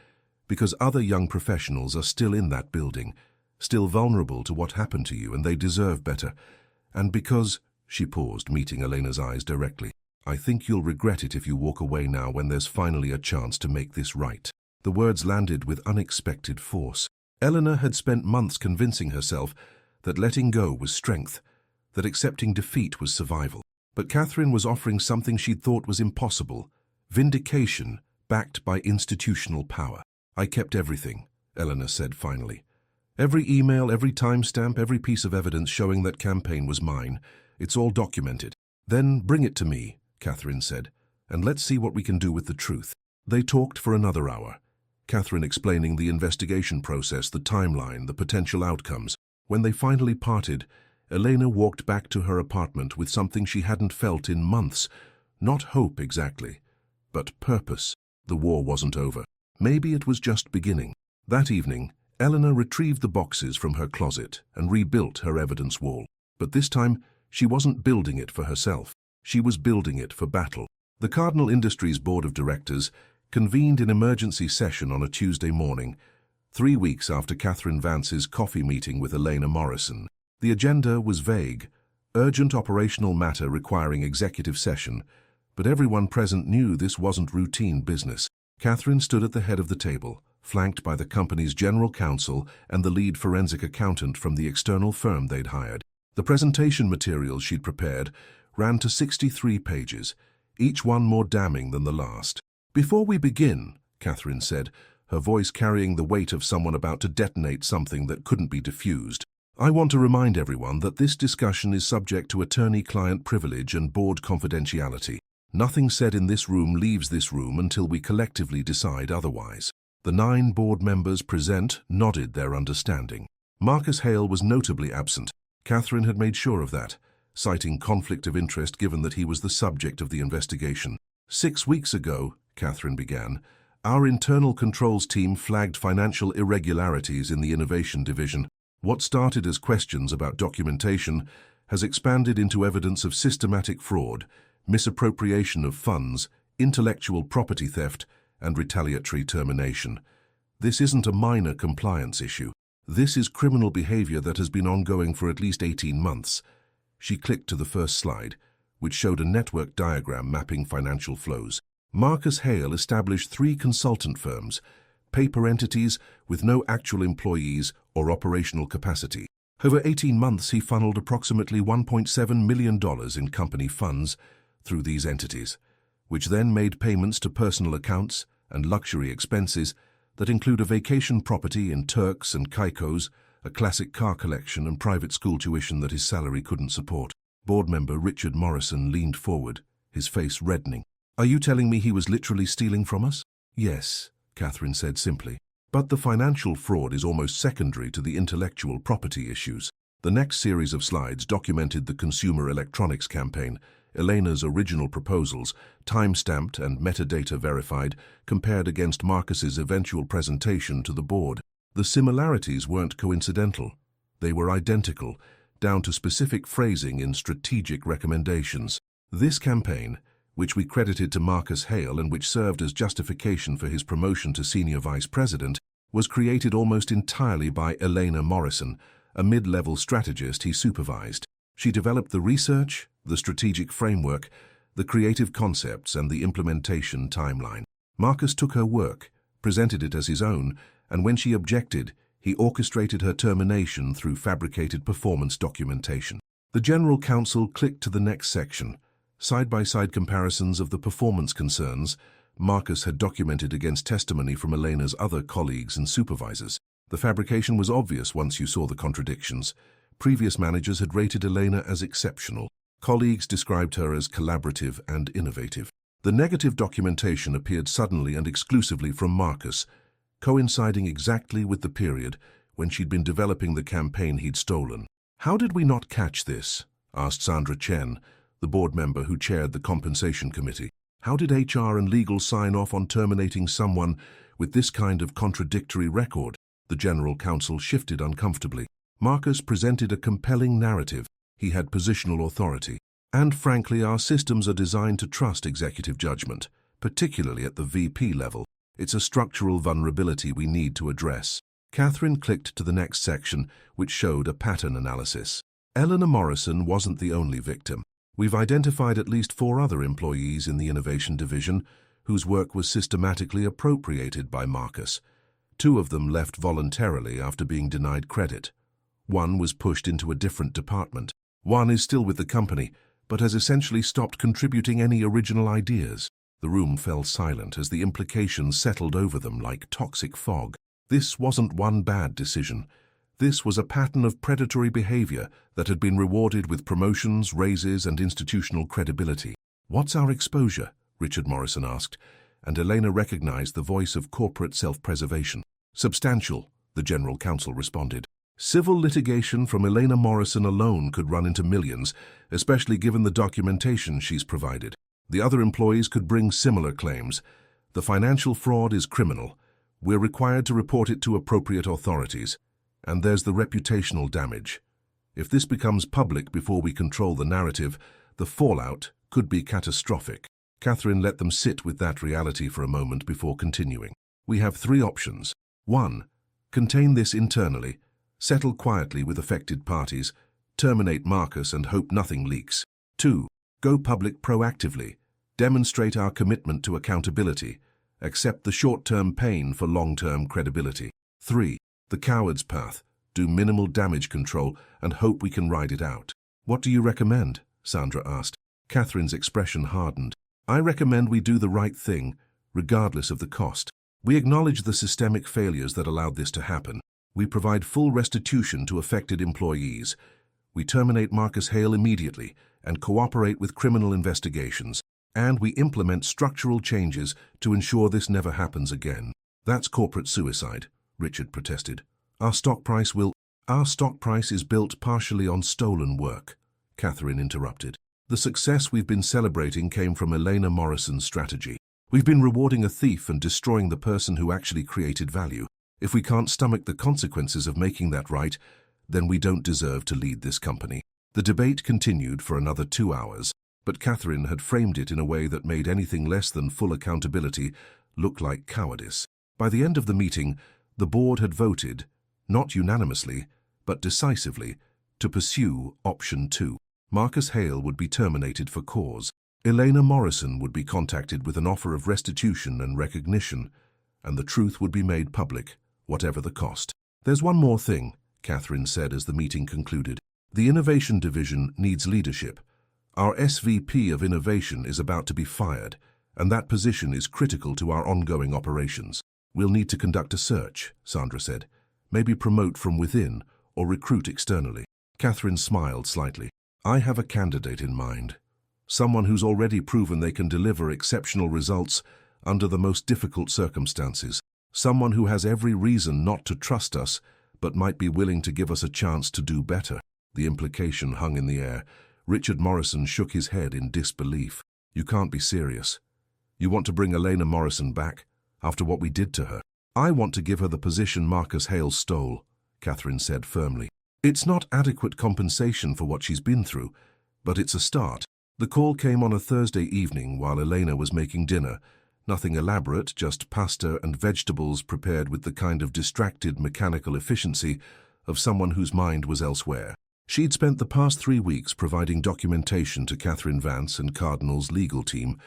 Because other young professionals are still in that building, still vulnerable to what happened to you, and they deserve better. And because," she paused, meeting Elena's eyes directly, "I think you'll regret it if you walk away now when there's finally a chance to make this right." The words landed with unexpected force. Eleanor had spent months convincing herself that letting go was strength, that accepting defeat was survival. But Catherine was offering something she'd thought was impossible: vindication backed by institutional power. "I kept everything," Eleanor said finally. "Every email, every timestamp, every piece of evidence showing that campaign was mine. It's all documented." "Then bring it to me," Catherine said, "and let's see what we can do with the truth." They talked for another hour, Catherine explaining the investigation process, the timeline, the potential outcomes. When they finally parted, Elena walked back to her apartment with something she hadn't felt in months. Not hope exactly, but purpose. The war wasn't over. Maybe it was just beginning. That evening, Eleanor retrieved the boxes from her closet and rebuilt her evidence wall. But this time, she wasn't building it for herself. She was building it for battle. The Cardinal Industries Board of Directors convened an emergency session on a Tuesday morning, 3 weeks after Catherine Vance's coffee meeting with Elena Morrison. The agenda was vague, urgent operational matter requiring executive session, but everyone present knew this wasn't routine business. Catherine stood at the head of the table, flanked by the company's general counsel and the lead forensic accountant from the external firm they'd hired. The presentation materials she'd prepared ran to 63 pages, each one more damning than the last. "Before we begin," Catherine said, her voice carrying the weight of someone about to detonate something that couldn't be diffused, "I want to remind everyone that this discussion is subject to attorney-client privilege and board confidentiality. Nothing said in this room leaves this room until we collectively decide otherwise." The 9 board members present nodded their understanding. Marcus Hale was notably absent. Catherine had made sure of that, citing conflict of interest given that he was the subject of the investigation. "6 weeks ago," Catherine began, "our internal controls team flagged financial irregularities in the innovation division. What started as questions about documentation has expanded into evidence of systematic fraud, misappropriation of funds, intellectual property theft, and retaliatory termination. This isn't a minor compliance issue. This is criminal behavior that has been ongoing for at least 18 months. She clicked to the first slide, which showed a network diagram mapping financial flows. Marcus Hale established 3 consultant firms, paper entities with no actual employees or operational capacity. Over 18 months, he funneled approximately $1.7 million in company funds through these entities, which then made payments to personal accounts and luxury expenses that include a vacation property in Turks and Caicos, a classic car collection, and private school tuition that his salary couldn't support. Board member Richard Morrison leaned forward, his face reddening. "Are you telling me he was literally stealing from us?" "Yes," Catherine said simply. "But the financial fraud is almost secondary to the intellectual property issues." The next series of slides documented the consumer electronics campaign, Elena's original proposals, time-stamped and metadata verified, compared against Marcus's eventual presentation to the board. The similarities weren't coincidental. They were identical, down to specific phrasing in strategic recommendations. This campaign, which we credited to Marcus Hale and which served as justification for his promotion to senior vice president, was created almost entirely by Elena Morrison, a mid-level strategist he supervised. She developed the research, the strategic framework, the creative concepts, and the implementation timeline. Marcus took her work, presented it as his own, and when she objected, he orchestrated her termination through fabricated performance documentation. The General Counsel clicked to the next section, side-by-side comparisons of the performance concerns Marcus had documented against testimony from Elena's other colleagues and supervisors. The fabrication was obvious once you saw the contradictions. Previous managers had rated Elena as exceptional. Colleagues described her as collaborative and innovative. The negative documentation appeared suddenly and exclusively from Marcus, coinciding exactly with the period when she'd been developing the campaign he'd stolen. "How did we not catch this?" asked Sandra Chen, the board member who chaired the compensation committee. "How did HR and legal sign off on terminating someone with this kind of contradictory record?" The general counsel shifted uncomfortably. Marcus presented a compelling narrative. He had positional authority. "And frankly, our systems are designed to trust executive judgment, particularly at the VP level. It's a structural vulnerability we need to address." Catherine clicked to the next section, which showed a pattern analysis. Eleanor Morrison wasn't the only victim. "We've identified at least 4 other employees in the innovation division whose work was systematically appropriated by Marcus. 2 of them left voluntarily after being denied credit. 1 was pushed into a different department. 1 is still with the company, but has essentially stopped contributing any original ideas." The room fell silent as the implications settled over them like toxic fog. This wasn't one bad decision. This was a pattern of predatory behavior that had been rewarded with promotions, raises, and institutional credibility. "What's our exposure?" Richard Morrison asked, and Elena recognized the voice of corporate self-preservation. "Substantial," the general counsel responded. "Civil litigation from Elena Morrison alone could run into millions, especially given the documentation she's provided. The other employees could bring similar claims. The financial fraud is criminal. We're required to report it to appropriate authorities. And there's the reputational damage. If this becomes public before we control the narrative, the fallout could be catastrophic." Catherine let them sit with that reality for a moment before continuing. We have three options. 1. Contain this internally, settle quietly with affected parties, terminate Marcus and hope nothing leaks. 2. Go public proactively, demonstrate our commitment to accountability, accept the short-term pain for long-term credibility. 3. The coward's path, do minimal damage control and hope we can ride it out. What do you recommend? Sandra asked. Catherine's expression hardened. I recommend we do the right thing, regardless of the cost. We acknowledge the systemic failures that allowed this to happen. We provide full restitution to affected employees. We terminate Marcus Hale immediately and cooperate with criminal investigations. And we implement structural changes to ensure this never happens again. That's corporate suicide, Richard protested. Our stock price is built partially on stolen work, Catherine interrupted. The success we've been celebrating came from Elena Morrison's strategy. We've been rewarding a thief and destroying the person who actually created value. If we can't stomach the consequences of making that right, then we don't deserve to lead this company. The debate continued for another 2 hours, but Catherine had framed it in a way that made anything less than full accountability look like cowardice. By the end of the meeting, the board had voted, not unanimously, but decisively, to pursue option 2. Marcus Hale would be terminated for cause. Elena Morrison would be contacted with an offer of restitution and recognition, and the truth would be made public, whatever the cost. There's one more thing, Catherine said as the meeting concluded. The Innovation Division needs leadership. Our SVP of Innovation is about to be fired, and that position is critical to our ongoing operations. We'll need to conduct a search, Sandra said. Maybe promote from within or recruit externally. Catherine smiled slightly. I have a candidate in mind. Someone who's already proven they can deliver exceptional results under the most difficult circumstances. Someone who has every reason not to trust us, but might be willing to give us a chance to do better. The implication hung in the air. Richard Morrison shook his head in disbelief. You can't be serious. You want to bring Elena Morrison back, after what we did to her? I want to give her the position Marcus Hale stole, Catherine said firmly. It's not adequate compensation for what she's been through, but it's a start. The call came on a Thursday evening while Elena was making dinner. Nothing elaborate, just pasta and vegetables prepared with the kind of distracted mechanical efficiency of someone whose mind was elsewhere. She'd spent the past 3 weeks providing documentation to Catherine Vance and Cardinal's legal team,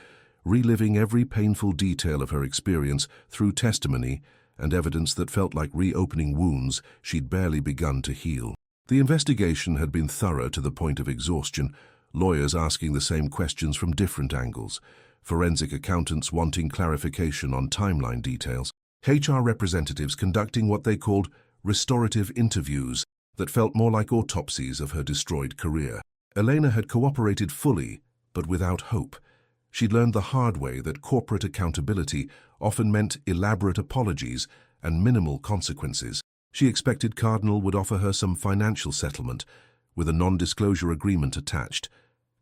reliving every painful detail of her experience through testimony and evidence that felt like reopening wounds she'd barely begun to heal. The investigation had been thorough to the point of exhaustion, lawyers asking the same questions from different angles, forensic accountants wanting clarification on timeline details, HR representatives conducting what they called restorative interviews that felt more like autopsies of her destroyed career. Elena had cooperated fully, but without hope. She'd learned the hard way that corporate accountability often meant elaborate apologies and minimal consequences. She expected Cardinal would offer her some financial settlement, with a non-disclosure agreement attached,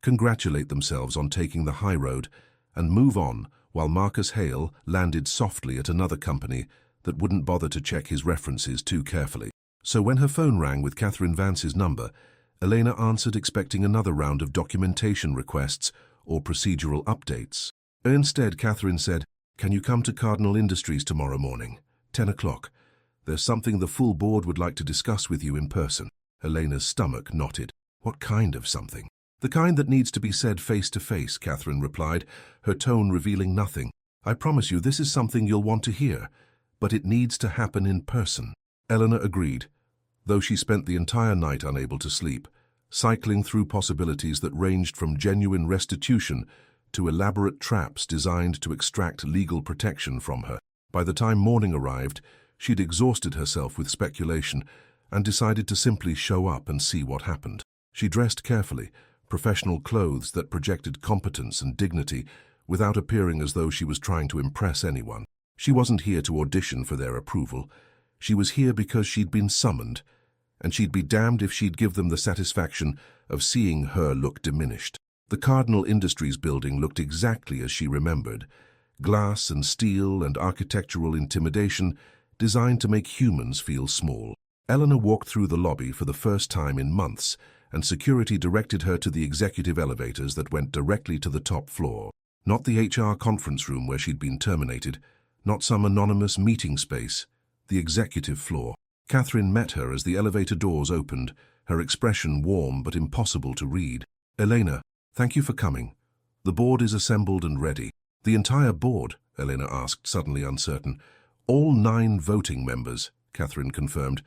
congratulate themselves on taking the high road, and move on while Marcus Hale landed softly at another company that wouldn't bother to check his references too carefully. So when her phone rang with Catherine Vance's number, Elena answered expecting another round of documentation requests or procedural updates. Instead, Catherine said, "Can you come to Cardinal Industries tomorrow morning, 10 o'clock? There's something the full board would like to discuss with you in person." Elena's stomach knotted. What kind of something? The kind that needs to be said face to face, Catherine replied, her tone revealing nothing. I promise you this is something you'll want to hear, but it needs to happen in person. Eleanor agreed, though she spent the entire night unable to sleep, cycling through possibilities that ranged from genuine restitution to elaborate traps designed to extract legal protection from her. By the time morning arrived, she'd exhausted herself with speculation and decided to simply show up and see what happened. She dressed carefully, professional clothes that projected competence and dignity without appearing as though she was trying to impress anyone. She wasn't here to audition for their approval. She was here because she'd been summoned, and she'd be damned if she'd give them the satisfaction of seeing her look diminished. The Cardinal Industries building looked exactly as she remembered. Glass and steel and architectural intimidation designed to make humans feel small. Eleanor walked through the lobby for the first time in months, and security directed her to the executive elevators that went directly to the top floor. Not the HR conference room where she'd been terminated, not some anonymous meeting space, the executive floor. Catherine met her as the elevator doors opened, her expression warm but impossible to read. "Elena, thank you for coming. The board is assembled and ready." "The entire board?" Elena asked, suddenly uncertain. "All 9 voting members," Catherine confirmed.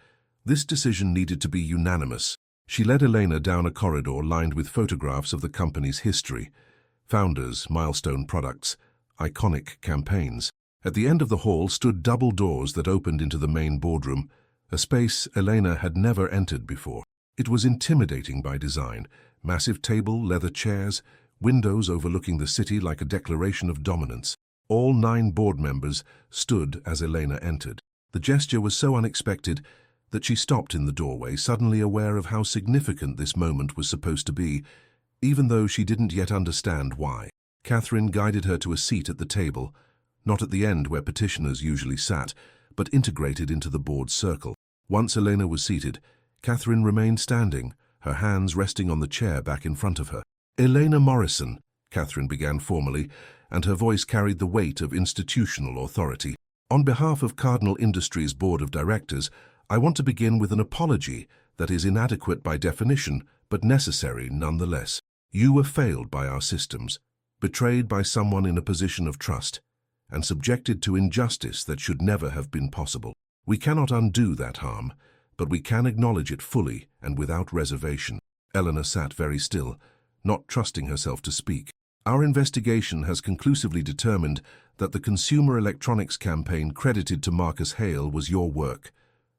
This decision needed to be unanimous. She led Elena down a corridor lined with photographs of the company's history. Founders, milestone products, iconic campaigns. At the end of the hall stood double doors that opened into the main boardroom, a space Elena had never entered before. It was intimidating by design. Massive table, leather chairs, windows overlooking the city like a declaration of dominance. All 9 board members stood as Elena entered. The gesture was so unexpected that she stopped in the doorway, suddenly aware of how significant this moment was supposed to be, even though she didn't yet understand why. Catherine guided her to a seat at the table, not at the end where petitioners usually sat, but integrated into the board's circle. Once Elena was seated, Catherine remained standing, her hands resting on the chair back in front of her. "Elena Morrison," Catherine began formally, and her voice carried the weight of institutional authority. "On behalf of Cardinal Industries' Board of Directors, I want to begin with an apology that is inadequate by definition, but necessary nonetheless. You were failed by our systems, betrayed by someone in a position of trust, and subjected to injustice that should never have been possible. We cannot undo that harm, but we can acknowledge it fully and without reservation." Elena sat very still, not trusting herself to speak. "Our investigation has conclusively determined that the consumer electronics campaign credited to Marcus Hale was your work.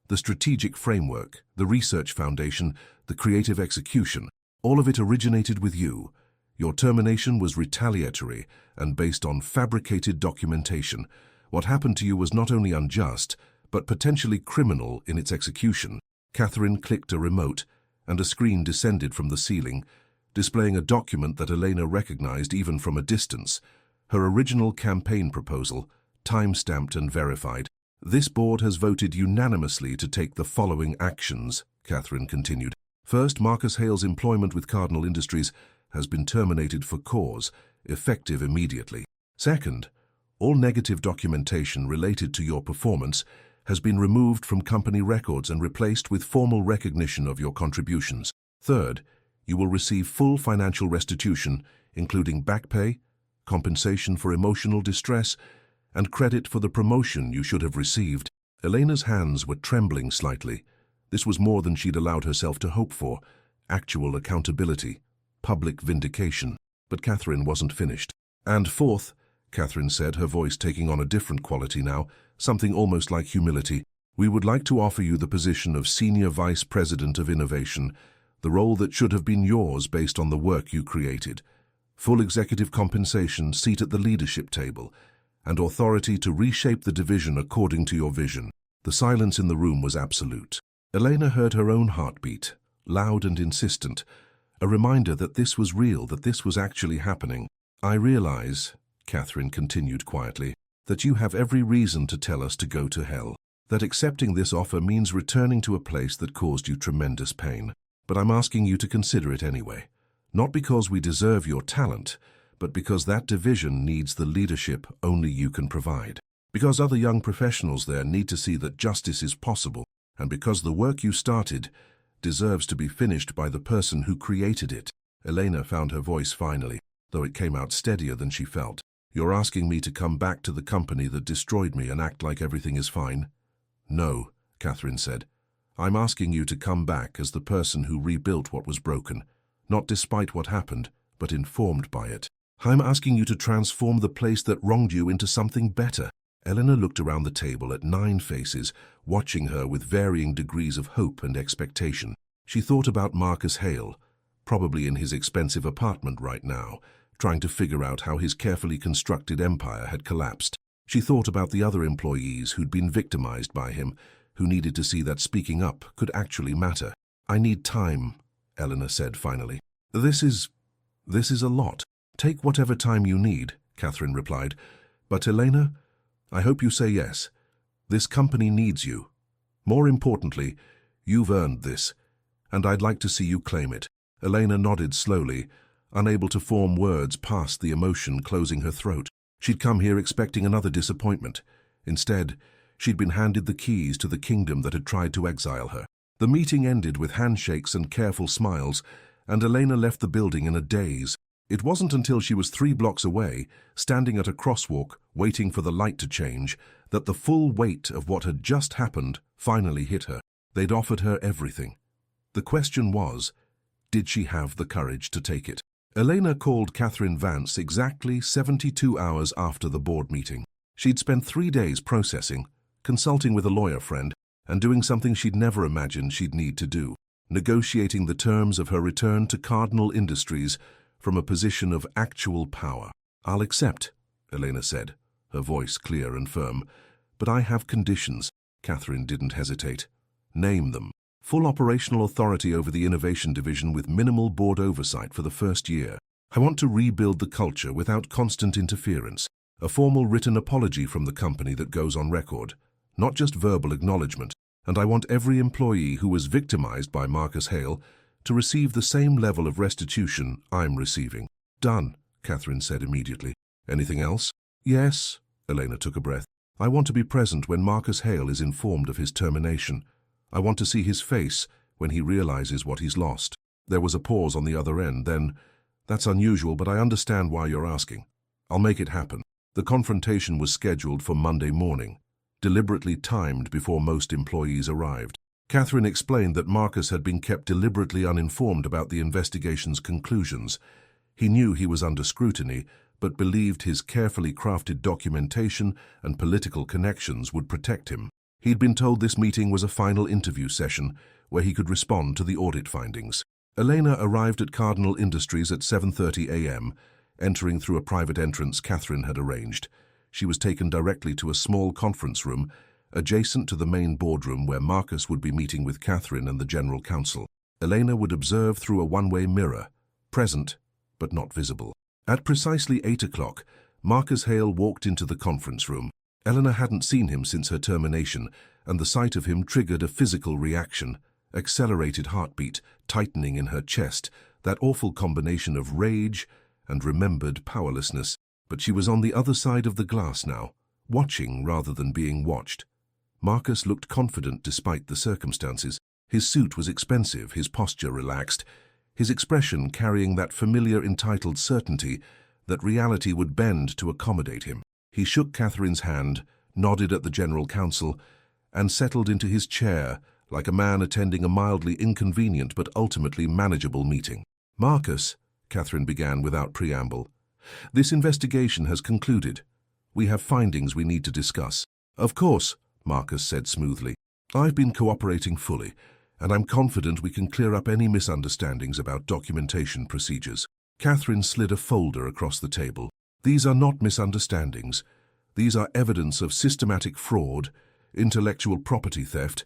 The strategic framework, the research foundation, the creative execution, all of it originated with you. Your termination was retaliatory and based on fabricated documentation. What happened to you was not only unjust, but potentially criminal in its execution." Catherine clicked a remote, and a screen descended from the ceiling, displaying a document that Elena recognized even from a distance. Her original campaign proposal, time-stamped and verified. "This board has voted unanimously to take the following actions," Catherine continued. "First, Marcus Hale's employment with Cardinal Industries has been terminated for cause, effective immediately. Second, all negative documentation related to your performance has been removed from company records and replaced with formal recognition of your contributions. Third, you will receive full financial restitution, including back pay, compensation for emotional distress, and credit for the promotion you should have received." Elena's hands were trembling slightly. This was more than she'd allowed herself to hope for. Actual accountability, public vindication. But Catherine wasn't finished. "And fourth," Catherine said, her voice taking on a different quality now, something almost like humility, "we would like to offer you the position of Senior Vice President of Innovation, the role that should have been yours based on the work you created. Full executive compensation, seat at the leadership table, and authority to reshape the division according to your vision." The silence in the room was absolute. Elena heard her own heartbeat, loud and insistent, a reminder that this was real, that this was actually happening. "I realize," Catherine continued quietly, "that you have every reason to tell us to go to hell, that accepting this offer means returning to a place that caused you tremendous pain. But I'm asking you to consider it anyway, not because we deserve your talent, but because that division needs the leadership only you can provide. Because other young professionals there need to see that justice is possible, and because the work you started deserves to be finished by the person who created it." Elena found her voice finally, though it came out steadier than she felt. "You're asking me to come back to the company that destroyed me and act like everything is fine?" "No," Catherine said. "I'm asking you to come back as the person who rebuilt what was broken, not despite what happened, but informed by it. I'm asking you to transform the place that wronged you into something better." Elena looked around the table at 9 faces, watching her with varying degrees of hope and expectation. She thought about Marcus Hale, probably in his expensive apartment right now, trying to figure out how his carefully constructed empire had collapsed. She thought about the other employees who'd been victimized by him, who needed to see that speaking up could actually matter. "I need time," Elena said finally. This is a lot." "Take whatever time you need," Catherine replied. "But Elena, I hope you say yes. This company needs you. More importantly, you've earned this, and I'd like to see you claim it." Elena nodded slowly, unable to form words past the emotion closing her throat. She'd come here expecting another disappointment. Instead, she'd been handed the keys to the kingdom that had tried to exile her. The meeting ended with handshakes and careful smiles, and Elena left the building in a daze. It wasn't until she was 3 blocks away, standing at a crosswalk, waiting for the light to change, that the full weight of what had just happened finally hit her. They'd offered her everything. The question was, did she have the courage to take it? Elena called Catherine Vance exactly 72 hours after the board meeting. She'd spent 3 days processing, consulting with a lawyer friend, and doing something she'd never imagined she'd need to do, negotiating the terms of her return to Cardinal Industries from a position of actual power. "I'll accept," Elena said, her voice clear and firm. "But I have conditions." Catherine didn't hesitate. "Name them." "Full operational authority over the innovation division with minimal board oversight for the first year. I want to rebuild the culture without constant interference. A formal written apology from the company that goes on record, not just verbal acknowledgement. And I want every employee who was victimized by Marcus Hale to receive the same level of restitution I'm receiving." "Done," Catherine said immediately. "Anything else?" "Yes," Elena took a breath. "I want to be present when Marcus Hale is informed of his termination. I want to see his face when he realizes what he's lost." There was a pause on the other end, then, "That's unusual, but I understand why you're asking. I'll make it happen." The confrontation was scheduled for Monday morning, deliberately timed before most employees arrived. Catherine explained that Marcus had been kept deliberately uninformed about the investigation's conclusions. He knew he was under scrutiny, but believed his carefully crafted documentation and political connections would protect him. He'd been told this meeting was a final interview session where he could respond to the audit findings. Elena arrived at Cardinal Industries at 7:30 a.m., entering through a private entrance Catherine had arranged. She was taken directly to a small conference room adjacent to the main boardroom where Marcus would be meeting with Catherine and the General Counsel. Elena would observe through a one-way mirror, present but not visible. At precisely 8 o'clock, Marcus Hale walked into the conference room. Elena hadn't seen him since her termination, and the sight of him triggered a physical reaction, accelerated heartbeat, tightening in her chest, that awful combination of rage and remembered powerlessness. But she was on the other side of the glass now, watching rather than being watched. Marcus looked confident despite the circumstances. His suit was expensive, his posture relaxed, his expression carrying that familiar entitled certainty that reality would bend to accommodate him. He shook Catherine's hand, nodded at the General Counsel, and settled into his chair like a man attending a mildly inconvenient but ultimately manageable meeting. "Marcus," Catherine began without preamble, "this investigation has concluded. We have findings we need to discuss." "Of course," Marcus said smoothly. "I've been cooperating fully, and I'm confident we can clear up any misunderstandings about documentation procedures." Catherine slid a folder across the table. "These are not misunderstandings. These are evidence of systematic fraud, intellectual property theft,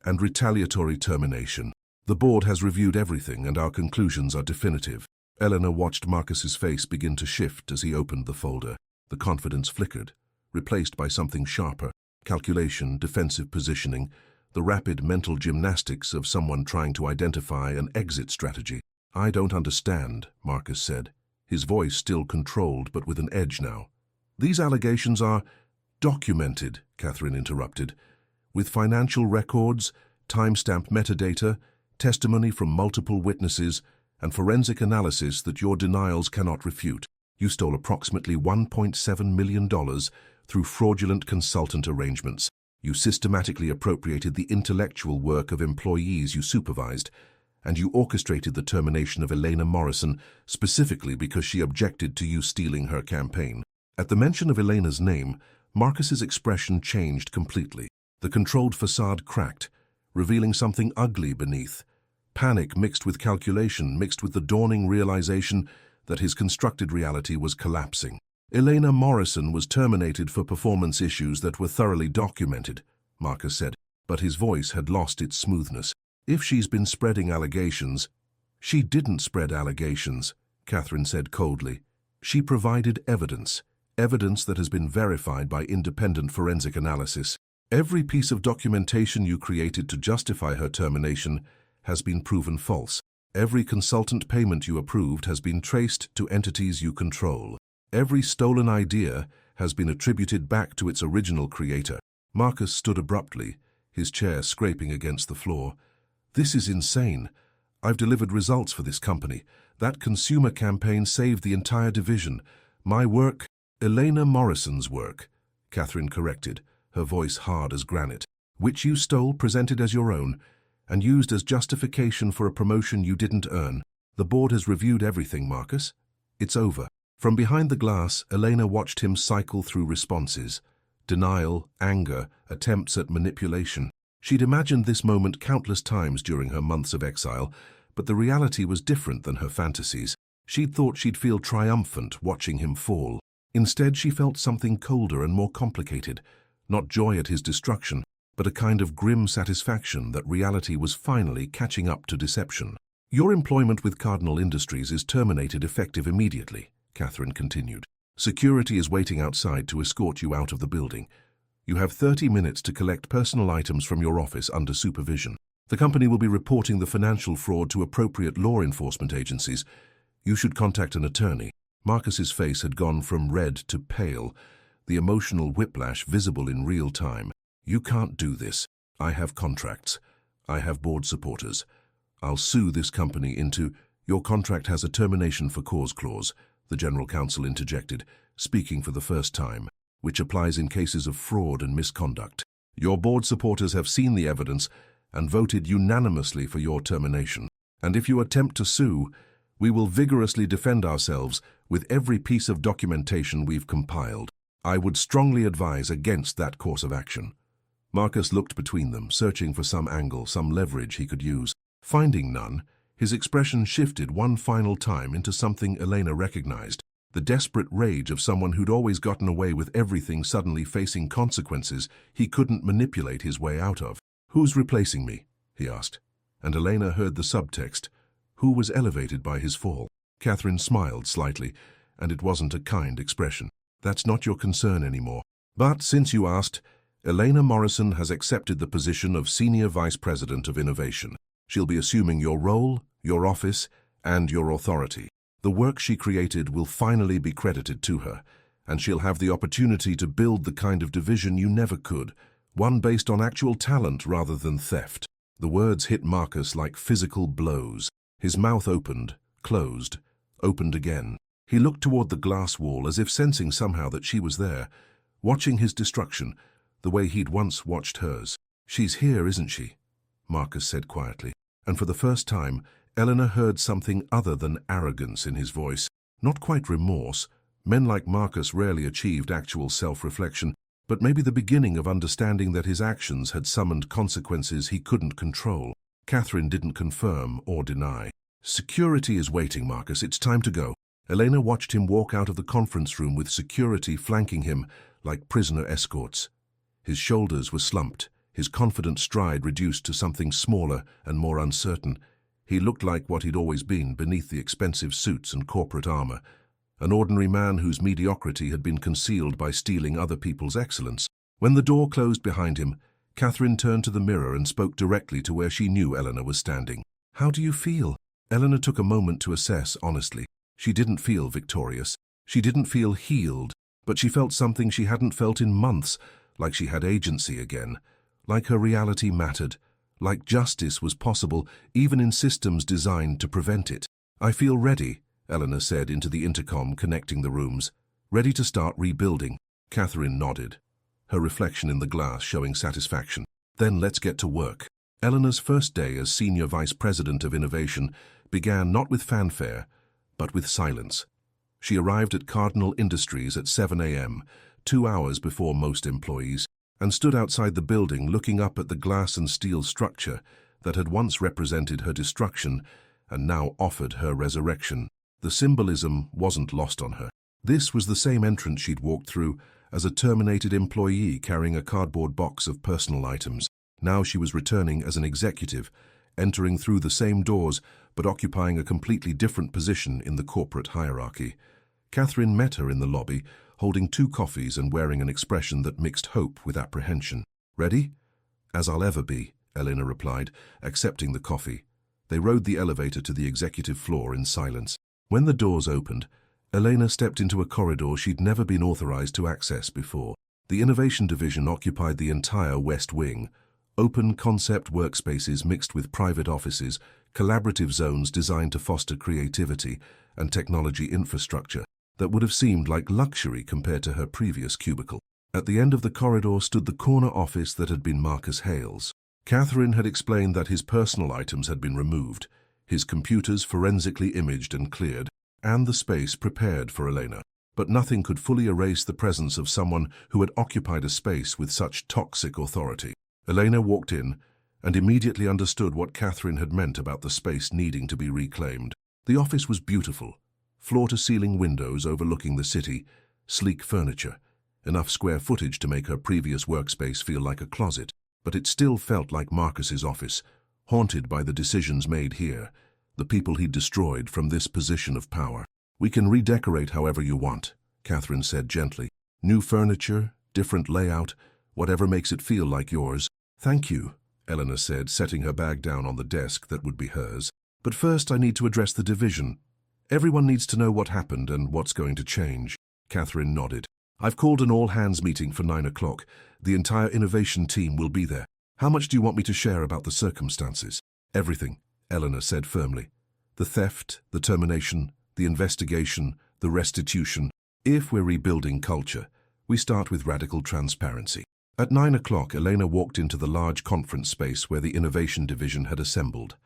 and retaliatory termination. The board has reviewed everything, and our conclusions are definitive." Elena watched Marcus's face begin to shift as he opened the folder. The confidence flickered, replaced by something sharper. Calculation, defensive positioning, the rapid mental gymnastics of someone trying to identify an exit strategy. "I don't understand," Marcus said, his voice still controlled but with an edge now. "These allegations are documented," Catherine interrupted, "with financial records, timestamp metadata, testimony from multiple witnesses, and forensic analysis that your denials cannot refute. You stole approximately $1.7 million through fraudulent consultant arrangements. You systematically appropriated the intellectual work of employees you supervised, and you orchestrated the termination of Elena Morrison specifically because she objected to you stealing her campaign." At the mention of Elena's name, Marcus's expression changed completely. The controlled facade cracked, revealing something ugly beneath. Panic mixed with calculation, mixed with the dawning realization that his constructed reality was collapsing. "Elena Morrison was terminated for performance issues that were thoroughly documented," Marcus said, but his voice had lost its smoothness. "If she's been spreading allegations—" "She didn't spread allegations," Catherine said coldly. "She provided evidence, evidence that has been verified by independent forensic analysis. Every piece of documentation you created to justify her termination has been proven false." Every consultant payment you approved has been traced to entities you control. Every stolen idea has been attributed back to its original creator. Marcus stood abruptly, his chair scraping against the floor. This is insane. I've delivered results for this company. That consumer campaign saved the entire division. My work, Elena Morrison's work, Catherine corrected, her voice hard as granite, which you stole, presented as your own, and used as justification for a promotion you didn't earn. The board has reviewed everything, Marcus. It's over. From behind the glass, Elena watched him cycle through responses. Denial, anger, attempts at manipulation. She'd imagined this moment countless times during her months of exile, but the reality was different than her fantasies. She'd thought she'd feel triumphant watching him fall. Instead, she felt something colder and more complicated. Not joy at his destruction, but a kind of grim satisfaction that reality was finally catching up to deception. Your employment with Cardinal Industries is terminated effective immediately, Catherine continued. Security is waiting outside to escort you out of the building. You have 30 minutes to collect personal items from your office under supervision. The company will be reporting the financial fraud to appropriate law enforcement agencies. You should contact an attorney. Marcus's face had gone from red to pale, the emotional whiplash visible in real time. You can't do this. I have contracts. I have board supporters. I'll sue this company into... Your contract has a termination for cause clause, the General Counsel interjected, speaking for the first time, which applies in cases of fraud and misconduct. Your board supporters have seen the evidence and voted unanimously for your termination. And if you attempt to sue, we will vigorously defend ourselves with every piece of documentation we've compiled. I would strongly advise against that course of action. Marcus looked between them, searching for some angle, some leverage he could use. Finding none, his expression shifted one final time into something Elena recognized, the desperate rage of someone who'd always gotten away with everything suddenly facing consequences he couldn't manipulate his way out of. Who's replacing me? He asked, and Elena heard the subtext. Who was elevated by his fall? Catherine smiled slightly, and it wasn't a kind expression. That's not your concern anymore. But since you asked, Elena Morrison has accepted the position of Senior Vice President of Innovation. She'll be assuming your role, your office, and your authority. The work she created will finally be credited to her, and she'll have the opportunity to build the kind of division you never could, one based on actual talent rather than theft. The words hit Marcus like physical blows. His mouth opened, closed, opened again. He looked toward the glass wall as if sensing somehow that she was there, watching his destruction, the way he'd once watched hers. She's here, isn't she? Marcus said quietly, and for the first time, Eleanor heard something other than arrogance in his voice, not quite remorse. Men like Marcus rarely achieved actual self-reflection, but maybe the beginning of understanding that his actions had summoned consequences he couldn't control. Catherine didn't confirm or deny. Security is waiting, Marcus. It's time to go. Elena watched him walk out of the conference room with security flanking him like prisoner escorts. His shoulders were slumped, his confident stride reduced to something smaller and more uncertain. He looked like what he'd always been beneath the expensive suits and corporate armor, an ordinary man whose mediocrity had been concealed by stealing other people's excellence. When the door closed behind him, Catherine turned to the mirror and spoke directly to where she knew Eleanor was standing. How do you feel? Eleanor took a moment to assess honestly. She didn't feel victorious. She didn't feel healed, but she felt something she hadn't felt in months, like she had agency again, like her reality mattered, like justice was possible even in systems designed to prevent it. I feel ready, Eleanor said into the intercom connecting the rooms. Ready to start rebuilding. Catherine nodded, her reflection in the glass showing satisfaction. Then let's get to work. Eleanor's first day as Senior Vice President of Innovation began not with fanfare, but with silence. She arrived at Cardinal Industries at 7 a.m., 2 hours before most employees, and stood outside the building looking up at the glass and steel structure that had once represented her destruction and now offered her resurrection. The symbolism wasn't lost on her. This was the same entrance she'd walked through as a terminated employee carrying a cardboard box of personal items. Now she was returning as an executive, entering through the same doors but occupying a completely different position in the corporate hierarchy. Catherine met her in the lobby, holding 2 coffees and wearing an expression that mixed hope with apprehension. Ready? As I'll ever be, Eleanor replied, accepting the coffee. They rode the elevator to the executive floor in silence. When the doors opened, Elena stepped into a corridor she'd never been authorized to access before. The Innovation Division occupied the entire West Wing, open concept workspaces mixed with private offices, collaborative zones designed to foster creativity and technology infrastructure that would have seemed like luxury compared to her previous cubicle. At the end of the corridor stood the corner office that had been Marcus Hale's. Catherine had explained that his personal items had been removed, his computers forensically imaged and cleared, and the space prepared for Elena. But nothing could fully erase the presence of someone who had occupied a space with such toxic authority. Elena walked in and immediately understood what Catherine had meant about the space needing to be reclaimed. The office was beautiful, floor-to-ceiling windows overlooking the city, sleek furniture, enough square footage to make her previous workspace feel like a closet. But it still felt like Marcus's office, haunted by the decisions made here, the people he'd destroyed from this position of power. "We can redecorate however you want," Catherine said gently. "New furniture, different layout, whatever makes it feel like yours." "Thank you," Elena said, setting her bag down on the desk that would be hers. "But first I need to address the division. Everyone needs to know what happened and what's going to change." Catherine nodded. "I've called an all-hands meeting for 9 o'clock. The entire innovation team will be there. How much do you want me to share about the circumstances?" "Everything," Elena said firmly. "The theft, the termination, the investigation, the restitution. If we're rebuilding culture, we start with radical transparency." At 9 o'clock, Elena walked into the large conference space where the Innovation Division had assembled.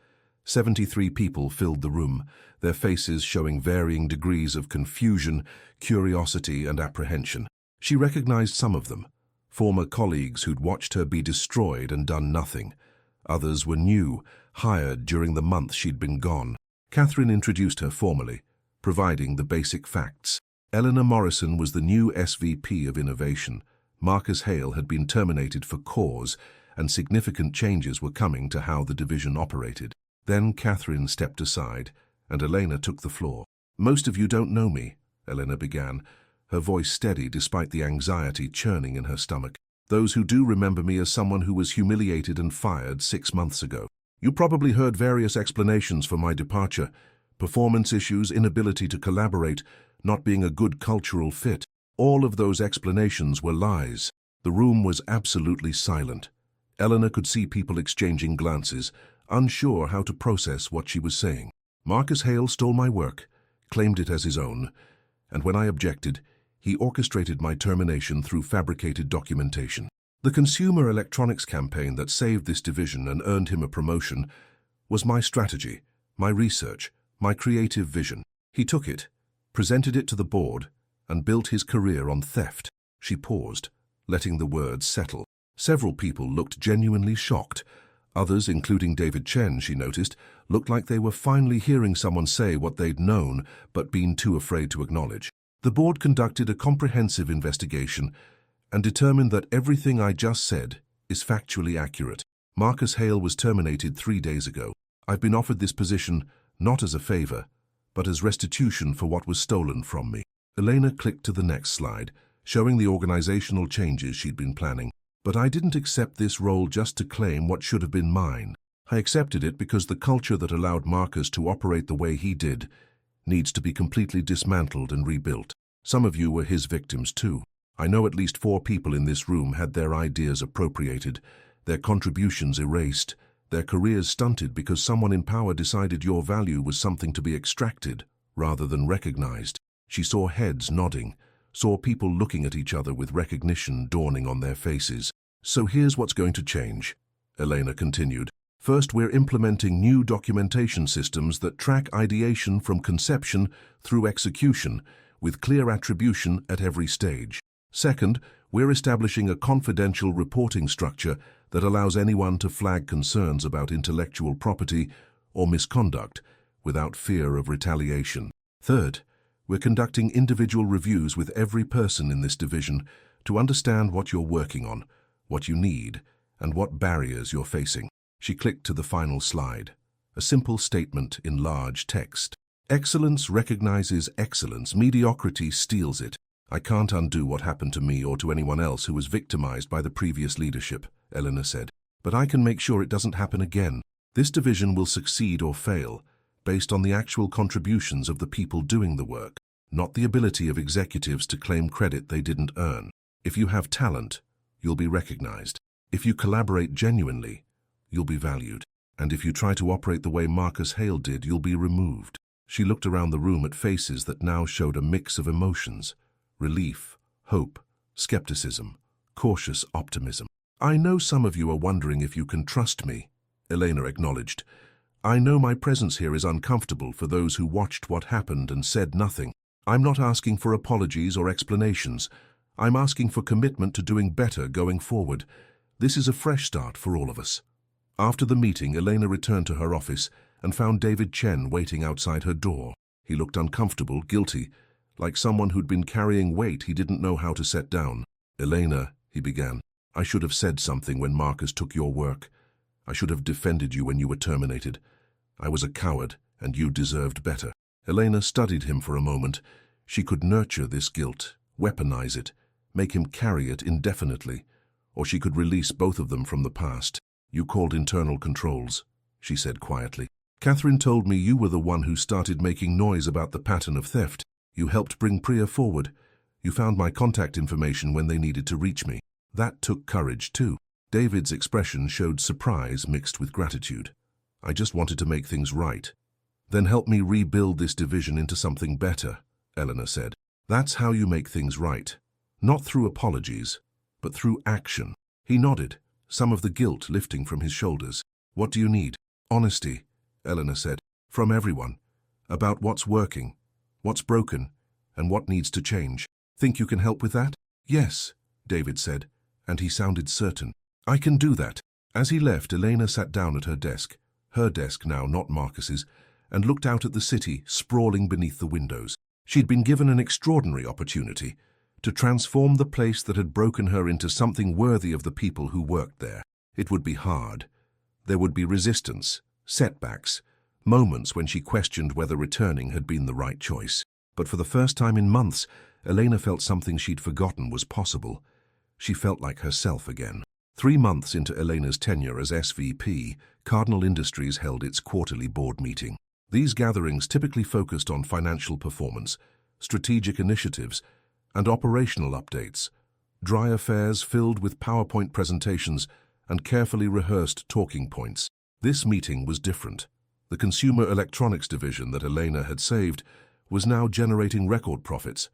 73 people filled the room, their faces showing varying degrees of confusion, curiosity, and apprehension. She recognized some of them, former colleagues who'd watched her be destroyed and done nothing. Others were new, hired during the month she'd been gone. Catherine introduced her formally, providing the basic facts. Eleanor Morrison was the new SVP of Innovation. Marcus Hale had been terminated for cause, and significant changes were coming to how the division operated. Then Catherine stepped aside, and Elena took the floor. "Most of you don't know me," Elena began, her voice steady despite the anxiety churning in her stomach. "Those who do remember me as someone who was humiliated and fired 6 months ago. You probably heard various explanations for my departure: performance issues, inability to collaborate, not being a good cultural fit. All of those explanations were lies." The room was absolutely silent. Eleanor could see people exchanging glances, unsure how to process what she was saying. "Marcus Hale stole my work, claimed it as his own, and when I objected, he orchestrated my termination through fabricated documentation. The consumer electronics campaign that saved this division and earned him a promotion was my strategy, my research, my creative vision. He took it, presented it to the board, and built his career on theft." She paused, letting the words settle. Several people looked genuinely shocked. Others, including David Chen, she noticed, looked like they were finally hearing someone say what they'd known but been too afraid to acknowledge. "The board conducted a comprehensive investigation and determined that everything I just said is factually accurate. Marcus Hale was terminated 3 days ago. I've been offered this position not as a favor, but as restitution for what was stolen from me." Elena clicked to the next slide, showing the organizational changes she'd been planning. "But I didn't accept this role just to claim what should have been mine. I accepted it because the culture that allowed Marcus to operate the way he did needs to be completely dismantled and rebuilt. Some of you were his victims too. I know at least 4 people in this room had their ideas appropriated, their contributions erased, their careers stunted because someone in power decided your value was something to be extracted rather than recognized." She saw heads nodding, saw people looking at each other with recognition dawning on their faces. "So here's what's going to change," Elena continued. "First, we're implementing new documentation systems that track ideation from conception through execution, with clear attribution at every stage. Second, we're establishing a confidential reporting structure that allows anyone to flag concerns about intellectual property or misconduct without fear of retaliation. Third, we're conducting individual reviews with every person in this division to understand what you're working on, what you need, and what barriers you're facing." She clicked to the final slide, a simple statement in large text. "Excellence recognizes excellence. Mediocrity steals it. I can't undo what happened to me or to anyone else who was victimized by the previous leadership," Eleanor said. "But I can make sure it doesn't happen again." This division will succeed or fail based on the actual contributions of the people doing the work, not the ability of executives to claim credit they didn't earn. If you have talent, you'll be recognized. If you collaborate genuinely, you'll be valued. And if you try to operate the way Marcus Hale did, you'll be removed. She looked around the room at faces that now showed a mix of emotions: relief, hope, skepticism, cautious optimism. "I know some of you are wondering if you can trust me," Elena acknowledged. "I know my presence here is uncomfortable for those who watched what happened and said nothing. I'm not asking for apologies or explanations. I'm asking for commitment to doing better going forward. This is a fresh start for all of us." After the meeting, Elena returned to her office and found David Chen waiting outside her door. He looked uncomfortable, guilty, like someone who'd been carrying weight he didn't know how to set down. "Elena," he began, "I should have said something when Marcus took your work. I should have defended you when you were terminated. I was a coward, and you deserved better." Elena studied him for a moment. She could nurture this guilt, weaponize it, make him carry it indefinitely, or she could release both of them from the past. "You called internal controls," she said quietly. "Catherine told me you were the one who started making noise about the pattern of theft. You helped bring Priya forward. You found my contact information when they needed to reach me. That took courage too." David's expression showed surprise mixed with gratitude. "I just wanted to make things right." "Then help me rebuild this division into something better," Elena said. "That's how you make things right. Not through apologies, but through action." He nodded, some of the guilt lifting from his shoulders. "What do you need?" "Honesty," Elena said, "from everyone, about what's working, what's broken, and what needs to change. Think you can help with that?" "Yes," David said, and he sounded certain. "I can do that." As he left, Elena sat down at her desk now, not Marcus's, and looked out at the city sprawling beneath the windows. She'd been given an extraordinary opportunity to transform the place that had broken her into something worthy of the people who worked there. It would be hard. There would be resistance, setbacks, moments when she questioned whether returning had been the right choice. But for the first time in months, Elena felt something she'd forgotten was possible. She felt like herself again. 3 months into Elena's tenure as SVP, Cardinal Industries held its quarterly board meeting. These gatherings typically focused on financial performance, strategic initiatives, and operational updates. Dry affairs filled with PowerPoint presentations and carefully rehearsed talking points. This meeting was different. The consumer electronics division that Elena had saved was now generating record profits,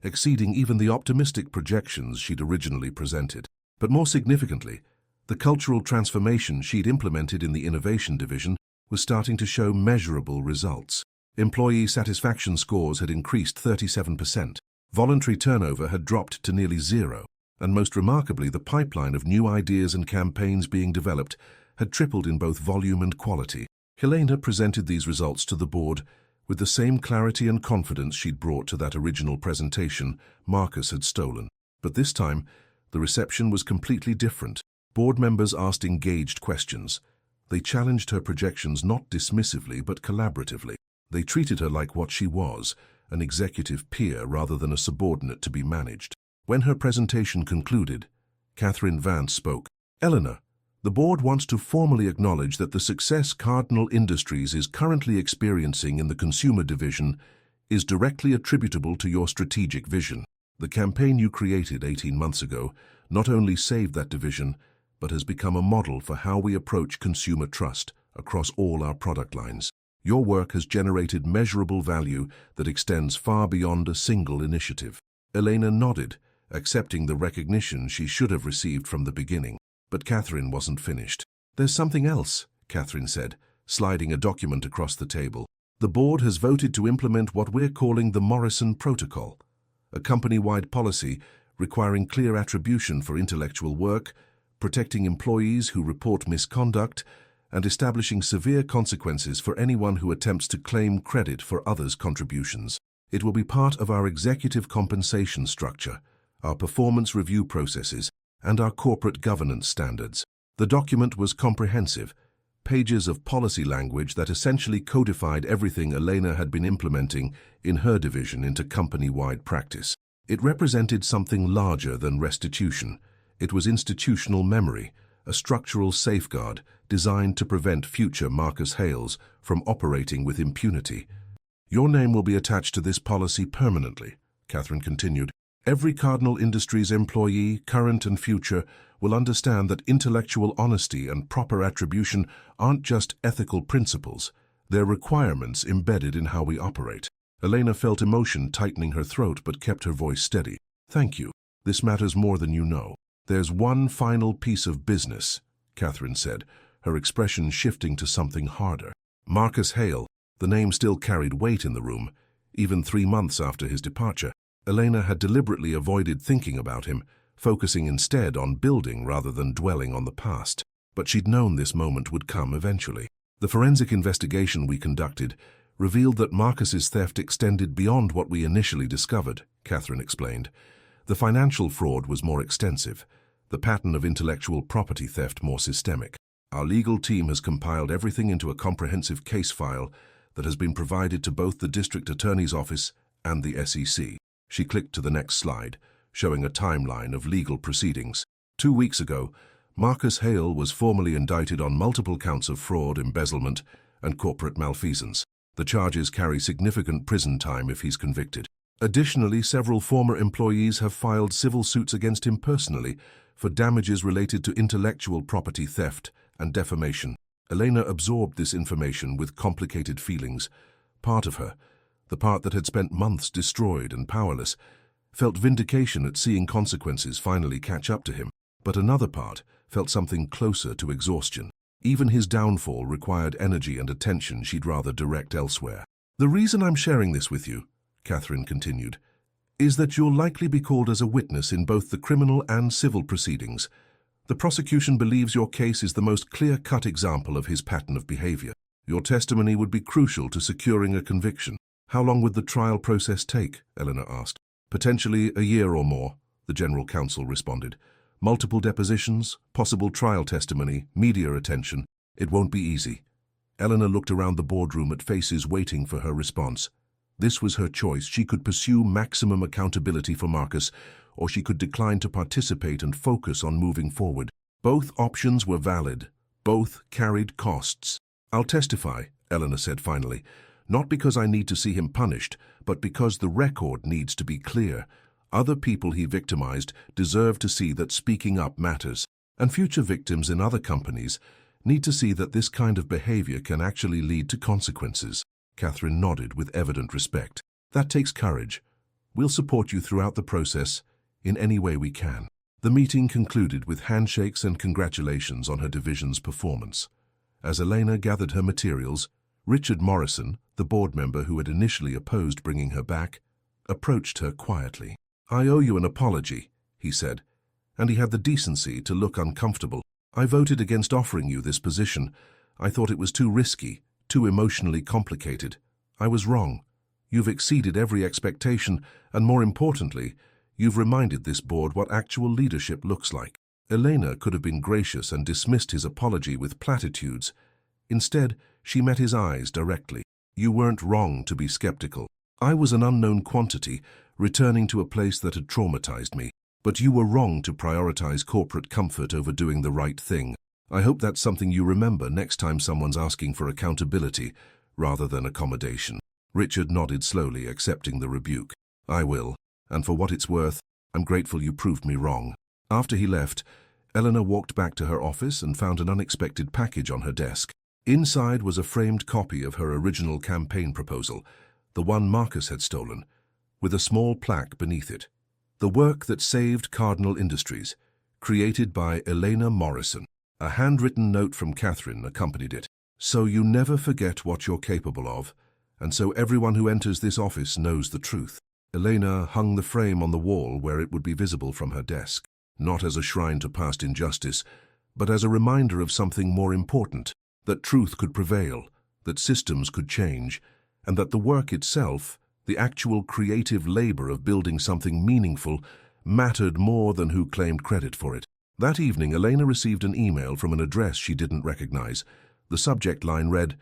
exceeding even the optimistic projections she'd originally presented. But more significantly, the cultural transformation she'd implemented in the innovation division was starting to show measurable results. Employee satisfaction scores had increased 37%. Voluntary turnover had dropped to nearly zero, and most remarkably, the pipeline of new ideas and campaigns being developed had tripled in both volume and quality. Helena presented these results to the board with the same clarity and confidence she'd brought to that original presentation Marcus had stolen. But this time, the reception was completely different. Board members asked engaged questions. They challenged her projections not dismissively but collaboratively. They treated her like what she was, an executive peer rather than a subordinate to be managed. When her presentation concluded, Catherine Vance spoke. "Eleanor, the board wants to formally acknowledge that the success Cardinal Industries is currently experiencing in the consumer division is directly attributable to your strategic vision. The campaign you created 18 months ago not only saved that division, but has become a model for how we approach consumer trust across all our product lines. Your work has generated measurable value that extends far beyond a single initiative." Elena nodded, accepting the recognition she should have received from the beginning. But Catherine wasn't finished. "There's something else," Catherine said, sliding a document across the table. "The board has voted to implement what we're calling the Morrison Protocol, a company-wide policy requiring clear attribution for intellectual work, protecting employees who report misconduct, and establishing severe consequences for anyone who attempts to claim credit for others' contributions. It will be part of our executive compensation structure, our performance review processes, and our corporate governance standards." The document was comprehensive, pages of policy language that essentially codified everything Elena had been implementing in her division into company-wide practice. It represented something larger than restitution. It was institutional memory, a structural safeguard designed to prevent future Marcus Hales from operating with impunity. Your name will be attached to this policy permanently, Catherine continued. Every Cardinal Industries employee, current and future, will understand that intellectual honesty and proper attribution aren't just ethical principles, they're requirements embedded in how we operate. Elena felt emotion tightening her throat but kept her voice steady. Thank you. This matters more than you know. There's one final piece of business, Catherine said, her expression shifting to something harder. Marcus Hale. The name still carried weight in the room, even 3 months after his departure. Elena had deliberately avoided thinking about him, focusing instead on building rather than dwelling on the past. But she'd known this moment would come eventually. The forensic investigation we conducted revealed that Marcus's theft extended beyond what we initially discovered, Catherine explained. The financial fraud was more extensive, the pattern of intellectual property theft more systemic. Our legal team has compiled everything into a comprehensive case file that has been provided to both the District Attorney's Office and the SEC. She clicked to the next slide, showing a timeline of legal proceedings. 2 weeks ago, Marcus Hale was formally indicted on multiple counts of fraud, embezzlement, and corporate malfeasance. The charges carry significant prison time if he's convicted. Additionally, several former employees have filed civil suits against him personally for damages related to intellectual property theft and defamation. Elena absorbed this information with complicated feelings. Part of her, the part that had spent months destroyed and powerless, felt vindication at seeing consequences finally catch up to him. But another part felt something closer to exhaustion. Even his downfall required energy and attention she'd rather direct elsewhere. The reason I'm sharing this with you, Catherine continued, is that you'll likely be called as a witness in both the criminal and civil proceedings. The prosecution believes your case is the most clear-cut example of his pattern of behavior. Your testimony would be crucial to securing a conviction. How long would the trial process take? Eleanor asked. Potentially a year or more, the general counsel responded. Multiple depositions, possible trial testimony, media attention. It won't be easy. Eleanor looked around the boardroom at faces waiting for her response. This was her choice. She could pursue maximum accountability for Marcus, or she could decline to participate and focus on moving forward. Both options were valid. Both carried costs. I'll testify, Eleanor said finally, not because I need to see him punished, but because the record needs to be clear. Other people he victimized deserve to see that speaking up matters, and future victims in other companies need to see that this kind of behavior can actually lead to consequences. Catherine nodded with evident respect. That takes courage. We'll support you throughout the process in any way we can. The meeting concluded with handshakes and congratulations on her division's performance. As Elena gathered her materials, Richard Morrison, the board member who had initially opposed bringing her back, approached her quietly. I owe you an apology, he said, and he had the decency to look uncomfortable. I voted against offering you this position. I thought it was too risky, too emotionally complicated. I was wrong. You've exceeded every expectation, and more importantly, you've reminded this board what actual leadership looks like. Elena could have been gracious and dismissed his apology with platitudes. Instead, she met his eyes directly. You weren't wrong to be skeptical. I was an unknown quantity, returning to a place that had traumatized me. But you were wrong to prioritize corporate comfort over doing the right thing. I hope that's something you remember next time someone's asking for accountability rather than accommodation. Richard nodded slowly, accepting the rebuke. I will, and for what it's worth, I'm grateful you proved me wrong. After he left, Eleanor walked back to her office and found an unexpected package on her desk. Inside was a framed copy of her original campaign proposal, the one Marcus had stolen, with a small plaque beneath it. The work that saved Cardinal Industries, created by Elena Morrison. A handwritten note from Catherine accompanied it. So you never forget what you're capable of, and so everyone who enters this office knows the truth. Elena hung the frame on the wall where it would be visible from her desk, not as a shrine to past injustice, but as a reminder of something more important, that truth could prevail, that systems could change, and that the work itself, the actual creative labor of building something meaningful, mattered more than who claimed credit for it. That evening, Elena received an email from an address she didn't recognize. The subject line read,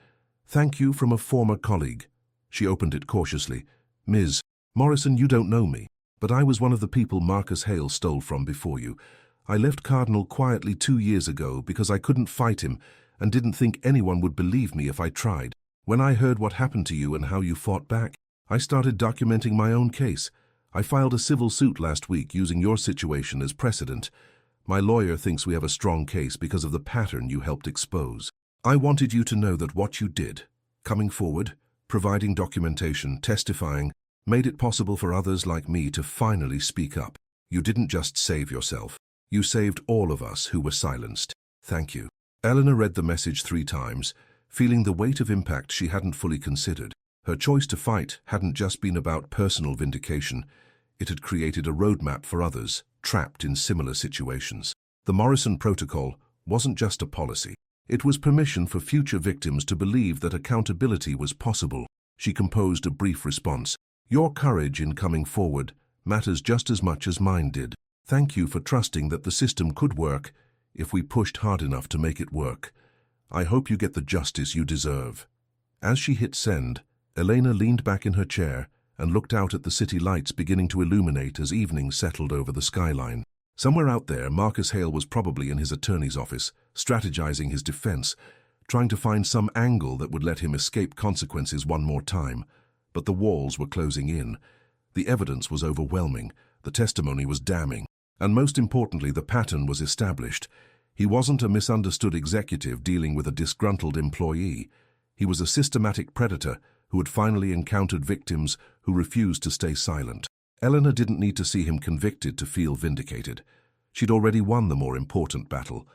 "Thank you from a former colleague." She opened it cautiously. Ms. Morrison, you don't know me, but I was one of the people Marcus Hale stole from before you. I left Cardinal quietly 2 years ago because I couldn't fight him and didn't think anyone would believe me if I tried. When I heard what happened to you and how you fought back, I started documenting my own case. I filed a civil suit last week using your situation as precedent. My lawyer thinks we have a strong case because of the pattern you helped expose. I wanted you to know that what you did, coming forward, providing documentation, testifying, made it possible for others like me to finally speak up. You didn't just save yourself. You saved all of us who were silenced. Thank you. Eleanor read the message 3 times, feeling the weight of impact she hadn't fully considered. Her choice to fight hadn't just been about personal vindication. It had created a roadmap for others, trapped in similar situations. The Morrison Protocol wasn't just a policy. It was permission for future victims to believe that accountability was possible. She composed a brief response. Your courage in coming forward matters just as much as mine did. Thank you for trusting that the system could work if we pushed hard enough to make it work. I hope you get the justice you deserve. As she hit send, Elena leaned back in her chair and looked out at the city lights beginning to illuminate as evening settled over the skyline. Somewhere out there, Marcus Hale was probably in his attorney's office, strategizing his defense, trying to find some angle that would let him escape consequences one more time. But the walls were closing in. The evidence was overwhelming, the testimony was damning, and most importantly, the pattern was established. He wasn't a misunderstood executive dealing with a disgruntled employee. He was a systematic predator who had finally encountered victims who refused to stay silent. Eleanor didn't need to see him convicted to feel vindicated. She'd already won the more important battle,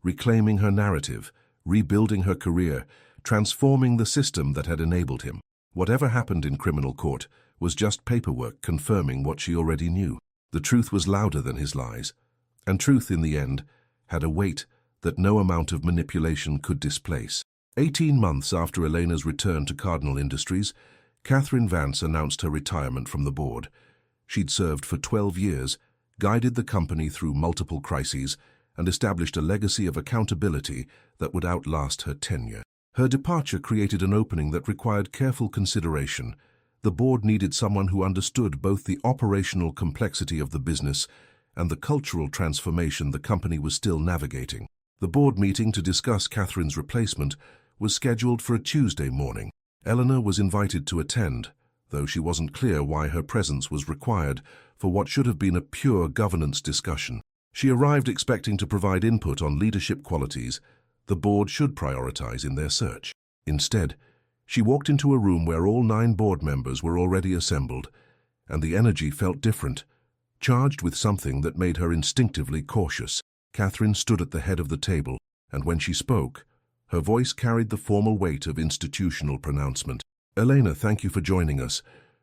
reclaiming her narrative, rebuilding her career, transforming the system that had enabled him. Whatever happened in criminal court was just paperwork confirming what she already knew. The truth was louder than his lies, and truth, in the end, had a weight that no amount of manipulation could displace. 18 months after Elena's return to Cardinal Industries, Catherine Vance announced her retirement from the board. She'd served for 12 years, guided the company through multiple crises, and established a legacy of accountability that would outlast her tenure. Her departure created an opening that required careful consideration. The board needed someone who understood both the operational complexity of the business and the cultural transformation the company was still navigating. The board meeting to discuss Catherine's replacement was scheduled for a Tuesday morning. Eleanor was invited to attend, though she wasn't clear why her presence was required for what should have been a pure governance discussion. She arrived expecting to provide input on leadership qualities the board should prioritize in their search. Instead, she walked into a room where all 9 board members were already assembled, and the energy felt different, charged with something that made her instinctively cautious. Catherine stood at the head of the table, and when she spoke, her voice carried the formal weight of institutional pronouncement. Elena, thank you for joining us.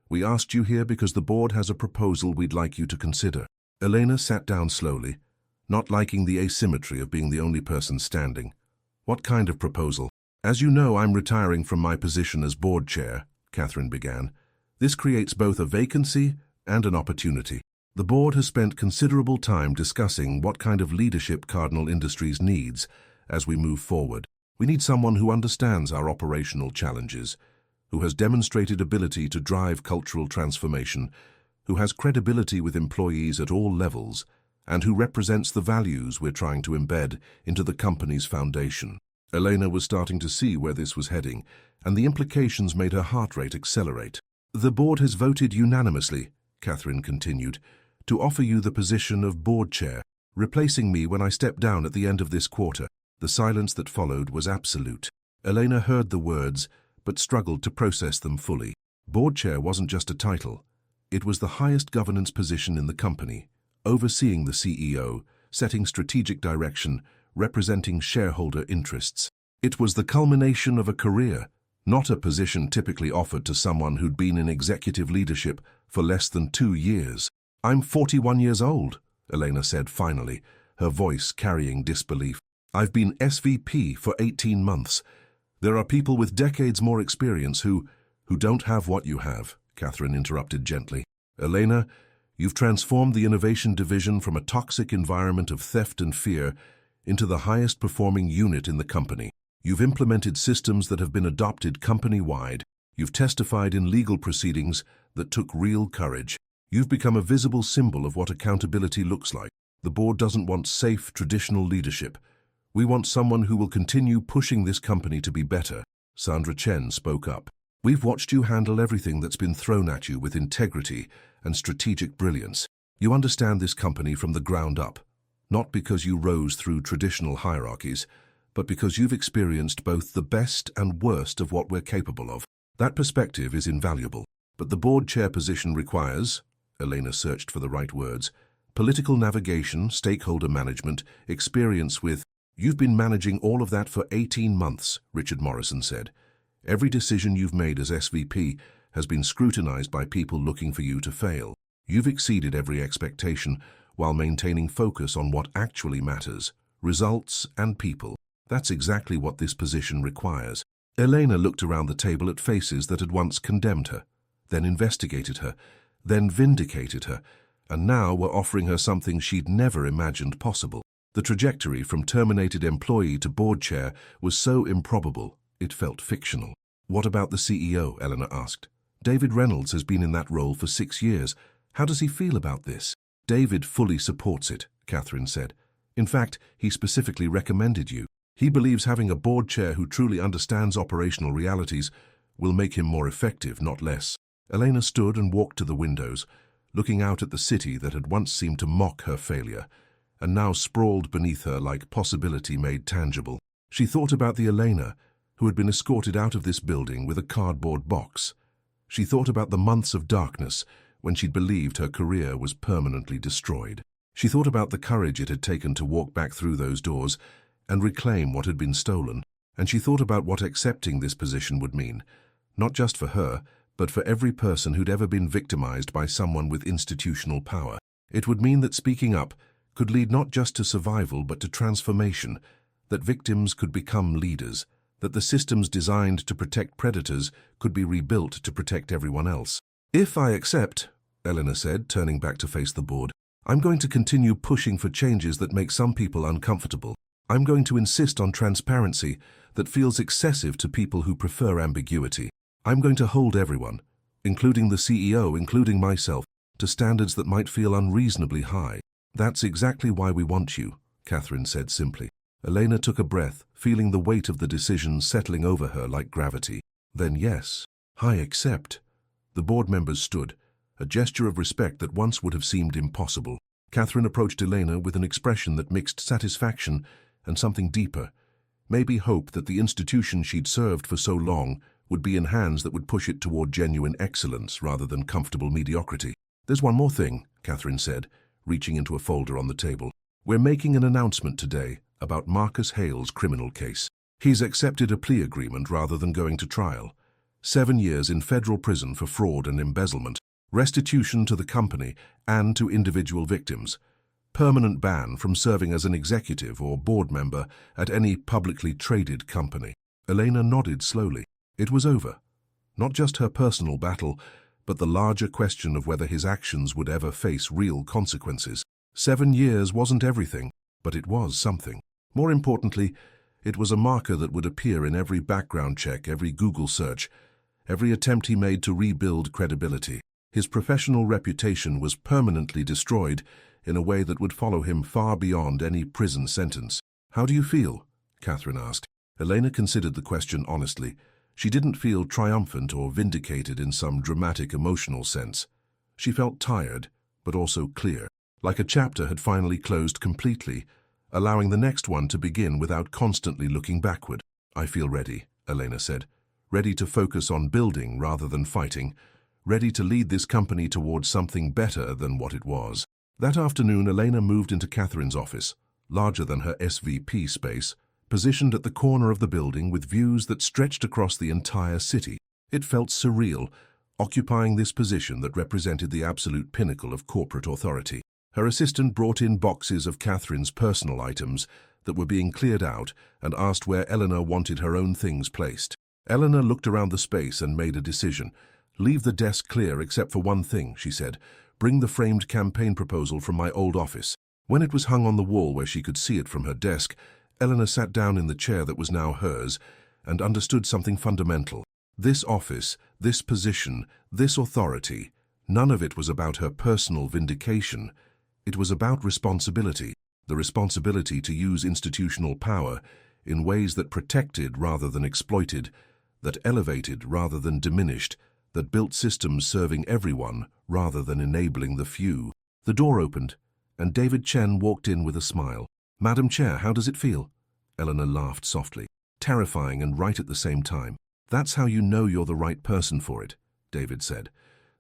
We asked you here because the board has a proposal we'd like you to consider. Elena sat down slowly, not liking the asymmetry of being the only person standing. What kind of proposal? As you know, I'm retiring from my position as board chair, Catherine began. This creates both a vacancy and an opportunity. The board has spent considerable time discussing what kind of leadership Cardinal Industries needs as we move forward. We need someone who understands our operational challenges, who has demonstrated ability to drive cultural transformation, who has credibility with employees at all levels, and who represents the values we're trying to embed into the company's foundation. Elena was starting to see where this was heading, and the implications made her heart rate accelerate. The board has voted unanimously, Catherine continued, to offer you the position of board chair, replacing me when I step down at the end of this quarter. The silence that followed was absolute. Elena heard the words, but struggled to process them fully. Board chair wasn't just a title. It was the highest governance position in the company, overseeing the CEO, setting strategic direction, representing shareholder interests. It was the culmination of a career, not a position typically offered to someone who'd been in executive leadership for less than 2 years. I'm 41 years old, Elena said finally, her voice carrying disbelief. I've been SVP for 18 months. There are people with decades more experience who don't have what you have, Catherine interrupted gently. Elena, you've transformed the innovation division from a toxic environment of theft and fear into the highest performing unit in the company. You've implemented systems that have been adopted company-wide. You've testified in legal proceedings that took real courage. You've become a visible symbol of what accountability looks like. The board doesn't want safe, traditional leadership. We want someone who will continue pushing this company to be better. Sandra Chen spoke up. We've watched you handle everything that's been thrown at you with integrity and strategic brilliance. You understand this company from the ground up, not because you rose through traditional hierarchies, but because you've experienced both the best and worst of what we're capable of. That perspective is invaluable. But the board chair position requires, Elena searched for the right words, political navigation, stakeholder management, experience with. You've been managing all of that for 18 months, Richard Morrison said. Every decision you've made as SVP has been scrutinized by people looking for you to fail. You've exceeded every expectation while maintaining focus on what actually matters, results and people. That's exactly what this position requires. Elena looked around the table at faces that had once condemned her, then investigated her, then vindicated her, and now were offering her something she'd never imagined possible. The trajectory from terminated employee to board chair was so improbable, it felt fictional. What about the CEO? Eleanor asked. David Reynolds has been in that role for 6 years. How does he feel about this? David fully supports it, Catherine said. In fact, he specifically recommended you. He believes having a board chair who truly understands operational realities will make him more effective, not less. Elena stood and walked to the windows, looking out at the city that had once seemed to mock her failure, and now sprawled beneath her like possibility made tangible. She thought about the Elena who had been escorted out of this building with a cardboard box. She thought about the months of darkness when she'd believed her career was permanently destroyed. She thought about the courage it had taken to walk back through those doors and reclaim what had been stolen. And she thought about what accepting this position would mean, not just for her, but for every person who'd ever been victimized by someone with institutional power. It would mean that speaking up could lead not just to survival but to transformation, that victims could become leaders, that the systems designed to protect predators could be rebuilt to protect everyone else. If I accept, Eleanor said, turning back to face the board, I'm going to continue pushing for changes that make some people uncomfortable. I'm going to insist on transparency that feels excessive to people who prefer ambiguity. I'm going to hold everyone, including the CEO, including myself, to standards that might feel unreasonably high. That's exactly why we want you, Catherine said simply. Elena took a breath, feeling the weight of the decision settling over her like gravity. Then yes, I accept. The board members stood, a gesture of respect that once would have seemed impossible. Catherine approached Elena with an expression that mixed satisfaction and something deeper, maybe hope that the institution she'd served for so long would be in hands that would push it toward genuine excellence rather than comfortable mediocrity. There's one more thing, Catherine said, reaching into a folder on the table. We're making an announcement today about Marcus Hale's criminal case. He's accepted a plea agreement rather than going to trial. 7 years in federal prison for fraud and embezzlement, restitution to the company and to individual victims, permanent ban from serving as an executive or board member at any publicly traded company. Elena nodded slowly. It was over. Not just her personal battle, but the larger question of whether his actions would ever face real consequences. 7 years wasn't everything, but it was something. More importantly, it was a marker that would appear in every background check, every Google search, every attempt he made to rebuild credibility. His professional reputation was permanently destroyed in a way that would follow him far beyond any prison sentence. How do you feel? Catherine asked. Elena considered the question honestly. She didn't feel triumphant or vindicated in some dramatic emotional sense. She felt tired, but also clear, like a chapter had finally closed completely, allowing the next one to begin without constantly looking backward. I feel ready, Elena said, ready to focus on building rather than fighting, ready to lead this company towards something better than what it was. That afternoon, Elena moved into Catherine's office, larger than her SVP space, positioned at the corner of the building with views that stretched across the entire city. It felt surreal, occupying this position that represented the absolute pinnacle of corporate authority. Her assistant brought in boxes of Catherine's personal items that were being cleared out and asked where Eleanor wanted her own things placed. Eleanor looked around the space and made a decision. Leave the desk clear except for one thing, she said. Bring the framed campaign proposal from my old office. When it was hung on the wall where she could see it from her desk, Eleanor sat down in the chair that was now hers and understood something fundamental. This office, this position, this authority, none of it was about her personal vindication. It was about responsibility, the responsibility to use institutional power in ways that protected rather than exploited, that elevated rather than diminished, that built systems serving everyone rather than enabling the few. The door opened, and David Chen walked in with a smile. "Madam Chair, how does it feel?" Eleanor laughed softly. "Terrifying and right at the same time. That's how you know you're the right person for it," David said.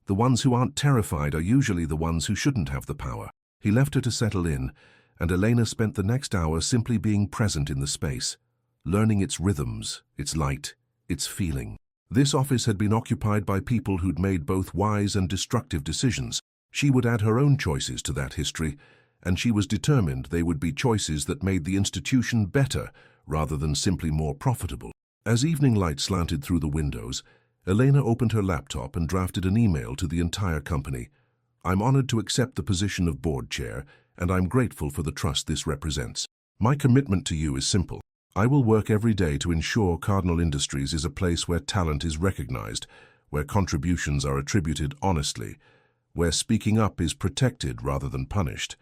"The ones who aren't terrified are usually the ones who shouldn't have the power." He left her to settle in, and Elena spent the next hour simply being present in the space, learning its rhythms, its light, its feeling. This office had been occupied by people who'd made both wise and destructive decisions. She would add her own choices to that history, and she was determined they would be choices that made the institution better rather than simply more profitable. As evening light slanted through the windows, Elena opened her laptop and drafted an email to the entire company. "I'm honored to accept the position of board chair, and I'm grateful for the trust this represents. My commitment to you is simple. I will work every day to ensure Cardinal Industries is a place where talent is recognized, where contributions are attributed honestly, where speaking up is protected rather than punished,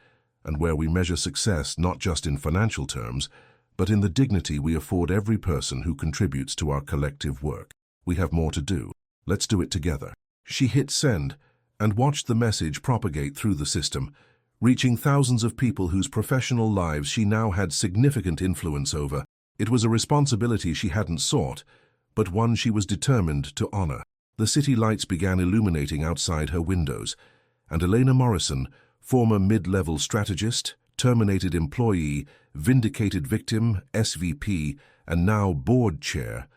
and where we measure success not just in financial terms, but in the dignity we afford every person who contributes to our collective work. We have more to do. Let's do it together." She hit send and watched the message propagate through the system, reaching thousands of people whose professional lives she now had significant influence over. It was a responsibility she hadn't sought, but one she was determined to honor. The city lights began illuminating outside her windows, and Elena Morrison, former mid-level strategist, terminated employee, vindicated victim, SVP, and now board chair,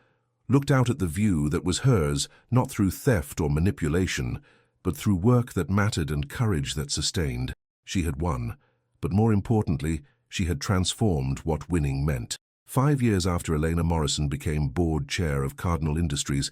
looked out at the view that was hers not through theft or manipulation, but through work that mattered and courage that sustained. She had won, but more importantly, she had transformed what winning meant. 5 years after Elena Morrison became board chair of Cardinal Industries,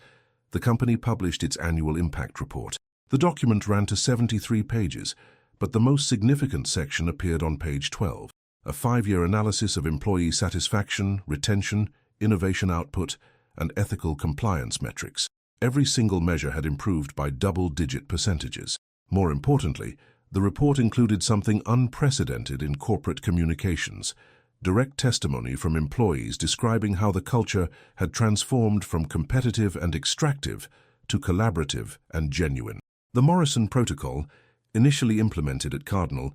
the company published its annual impact report. The document ran to 73 pages, but the most significant section appeared on page 12, a 5-year analysis of employee satisfaction, retention, innovation output, and ethical compliance metrics. Every single measure had improved by double-digit percentages. More importantly, the report included something unprecedented in corporate communications: direct testimony from employees describing how the culture had transformed from competitive and extractive to collaborative and genuine. The Morrison Protocol, initially implemented at Cardinal,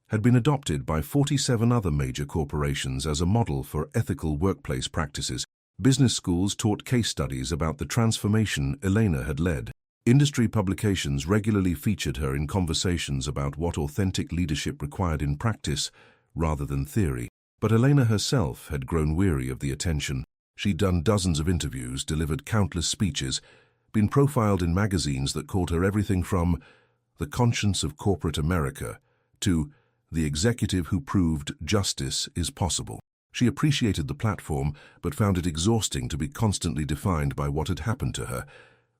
had been adopted by 47 other major corporations as a model for ethical workplace practices. Business schools taught case studies about the transformation Elena had led. Industry publications regularly featured her in conversations about what authentic leadership required in practice rather than theory. But Elena herself had grown weary of the attention. She'd done dozens of interviews, delivered countless speeches, been profiled in magazines that called her everything from the conscience of corporate America to the executive who proved justice is possible. She appreciated the platform, but found it exhausting to be constantly defined by what had happened to her,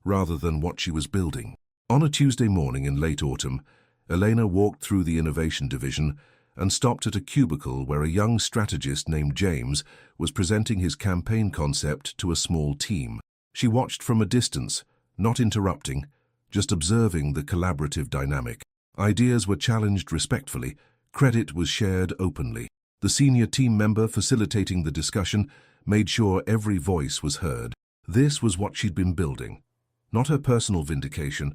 rather than what she was building. On a Tuesday morning in late autumn, Elena walked through the innovation division and stopped at a cubicle where a young strategist named James was presenting his campaign concept to a small team. She watched from a distance, not interrupting, just observing the collaborative dynamic. Ideas were challenged respectfully, credit was shared openly. The senior team member facilitating the discussion made sure every voice was heard. This was what she'd been building. Not her personal vindication,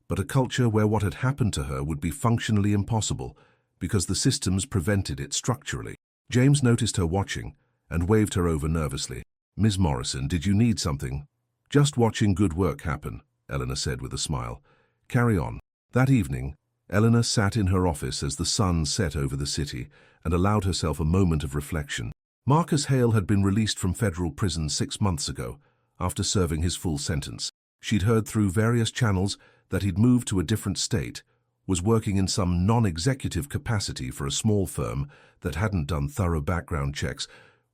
but a culture where what had happened to her would be functionally impossible, because the systems prevented it structurally. James noticed her watching and waved her over nervously. "Ms. Morrison, did you need something?" "Just watching good work happen," Eleanor said with a smile. "Carry on." That evening, Eleanor sat in her office as the sun set over the city and allowed herself a moment of reflection. Marcus Hale had been released from federal prison 6 months ago, after serving his full sentence. She'd heard through various channels that he'd moved to a different state, was working in some non-executive capacity for a small firm that hadn't done thorough background checks,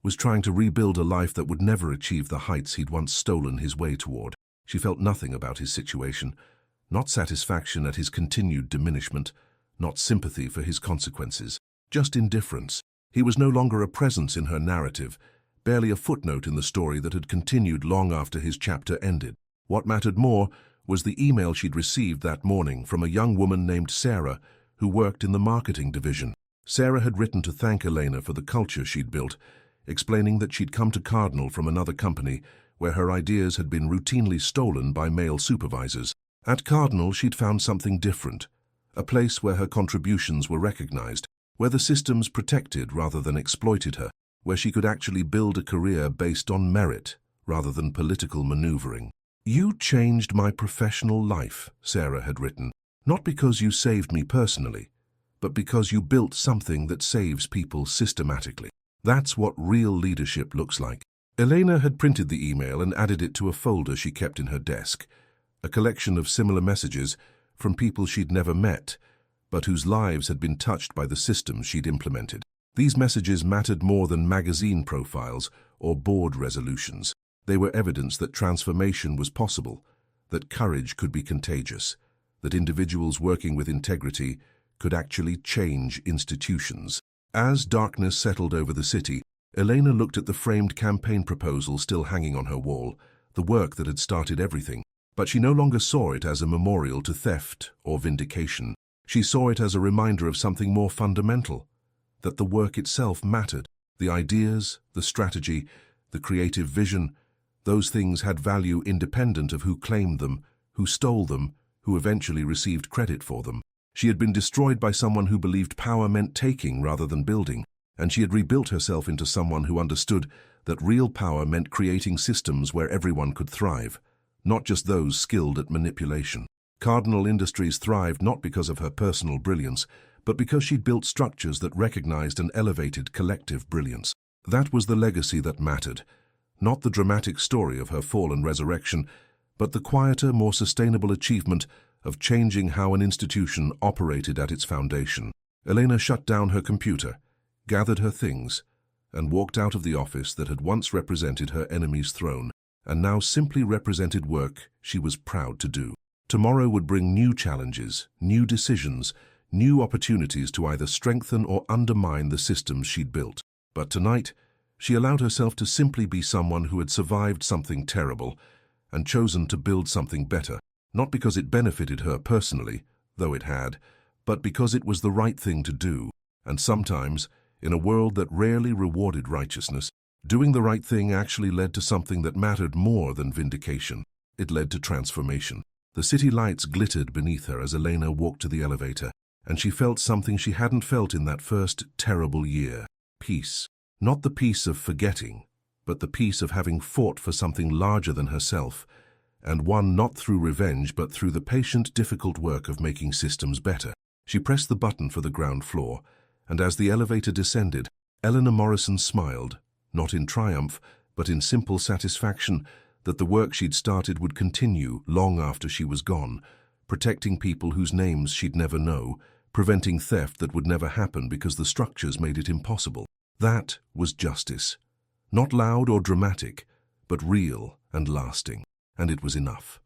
was trying to rebuild a life that would never achieve the heights he'd once stolen his way toward. She felt nothing about his situation, not satisfaction at his continued diminishment, not sympathy for his consequences, just indifference. He was no longer a presence in her narrative, barely a footnote in the story that had continued long after his chapter ended. What mattered more was the email she'd received that morning from a young woman named Sarah, who worked in the marketing division. Sarah had written to thank Elena for the culture she'd built, explaining that she'd come to Cardinal from another company where her ideas had been routinely stolen by male supervisors. At Cardinal, she'd found something different, a place where her contributions were recognized, where the systems protected rather than exploited her, where she could actually build a career based on merit rather than political maneuvering. "You changed my professional life," Sarah had written, "not because you saved me personally, but because you built something that saves people systematically. That's what real leadership looks like." Elena had printed the email and added it to a folder she kept in her desk, a collection of similar messages from people she'd never met, but whose lives had been touched by the systems she'd implemented. These messages mattered more than magazine profiles or board resolutions. They were evidence that transformation was possible, that courage could be contagious, that individuals working with integrity could actually change institutions. As darkness settled over the city, Elena looked at the framed campaign proposal still hanging on her wall, the work that had started everything. But she no longer saw it as a memorial to theft or vindication. She saw it as a reminder of something more fundamental, that the work itself mattered. The ideas, the strategy, the creative vision, those things had value independent of who claimed them, who stole them, who eventually received credit for them. She had been destroyed by someone who believed power meant taking rather than building, and she had rebuilt herself into someone who understood that real power meant creating systems where everyone could thrive, not just those skilled at manipulation. Cardinal Industries thrived not because of her personal brilliance, but because she'd built structures that recognized and elevated collective brilliance. That was the legacy that mattered, not the dramatic story of her fall and resurrection, but the quieter, more sustainable achievement of changing how an institution operated at its foundation. Elena shut down her computer, gathered her things, and walked out of the office that had once represented her enemy's throne, and now simply represented work she was proud to do. Tomorrow would bring new challenges, new decisions, new opportunities to either strengthen or undermine the systems she'd built. But tonight, she allowed herself to simply be someone who had survived something terrible and chosen to build something better, not because it benefited her personally, though it had, but because it was the right thing to do. And sometimes, in a world that rarely rewarded righteousness, doing the right thing actually led to something that mattered more than vindication. It led to transformation. The city lights glittered beneath her as Elena walked to the elevator, and she felt something she hadn't felt in that first terrible year. Peace. Not the peace of forgetting, but the peace of having fought for something larger than herself, and won not through revenge but through the patient, difficult work of making systems better. She pressed the button for the ground floor, and as the elevator descended, Eleanor Morrison smiled, not in triumph, but in simple satisfaction that the work she'd started would continue long after she was gone, protecting people whose names she'd never know, preventing theft that would never happen because the structures made it impossible. That was justice. Not loud or dramatic, but real and lasting. And it was enough.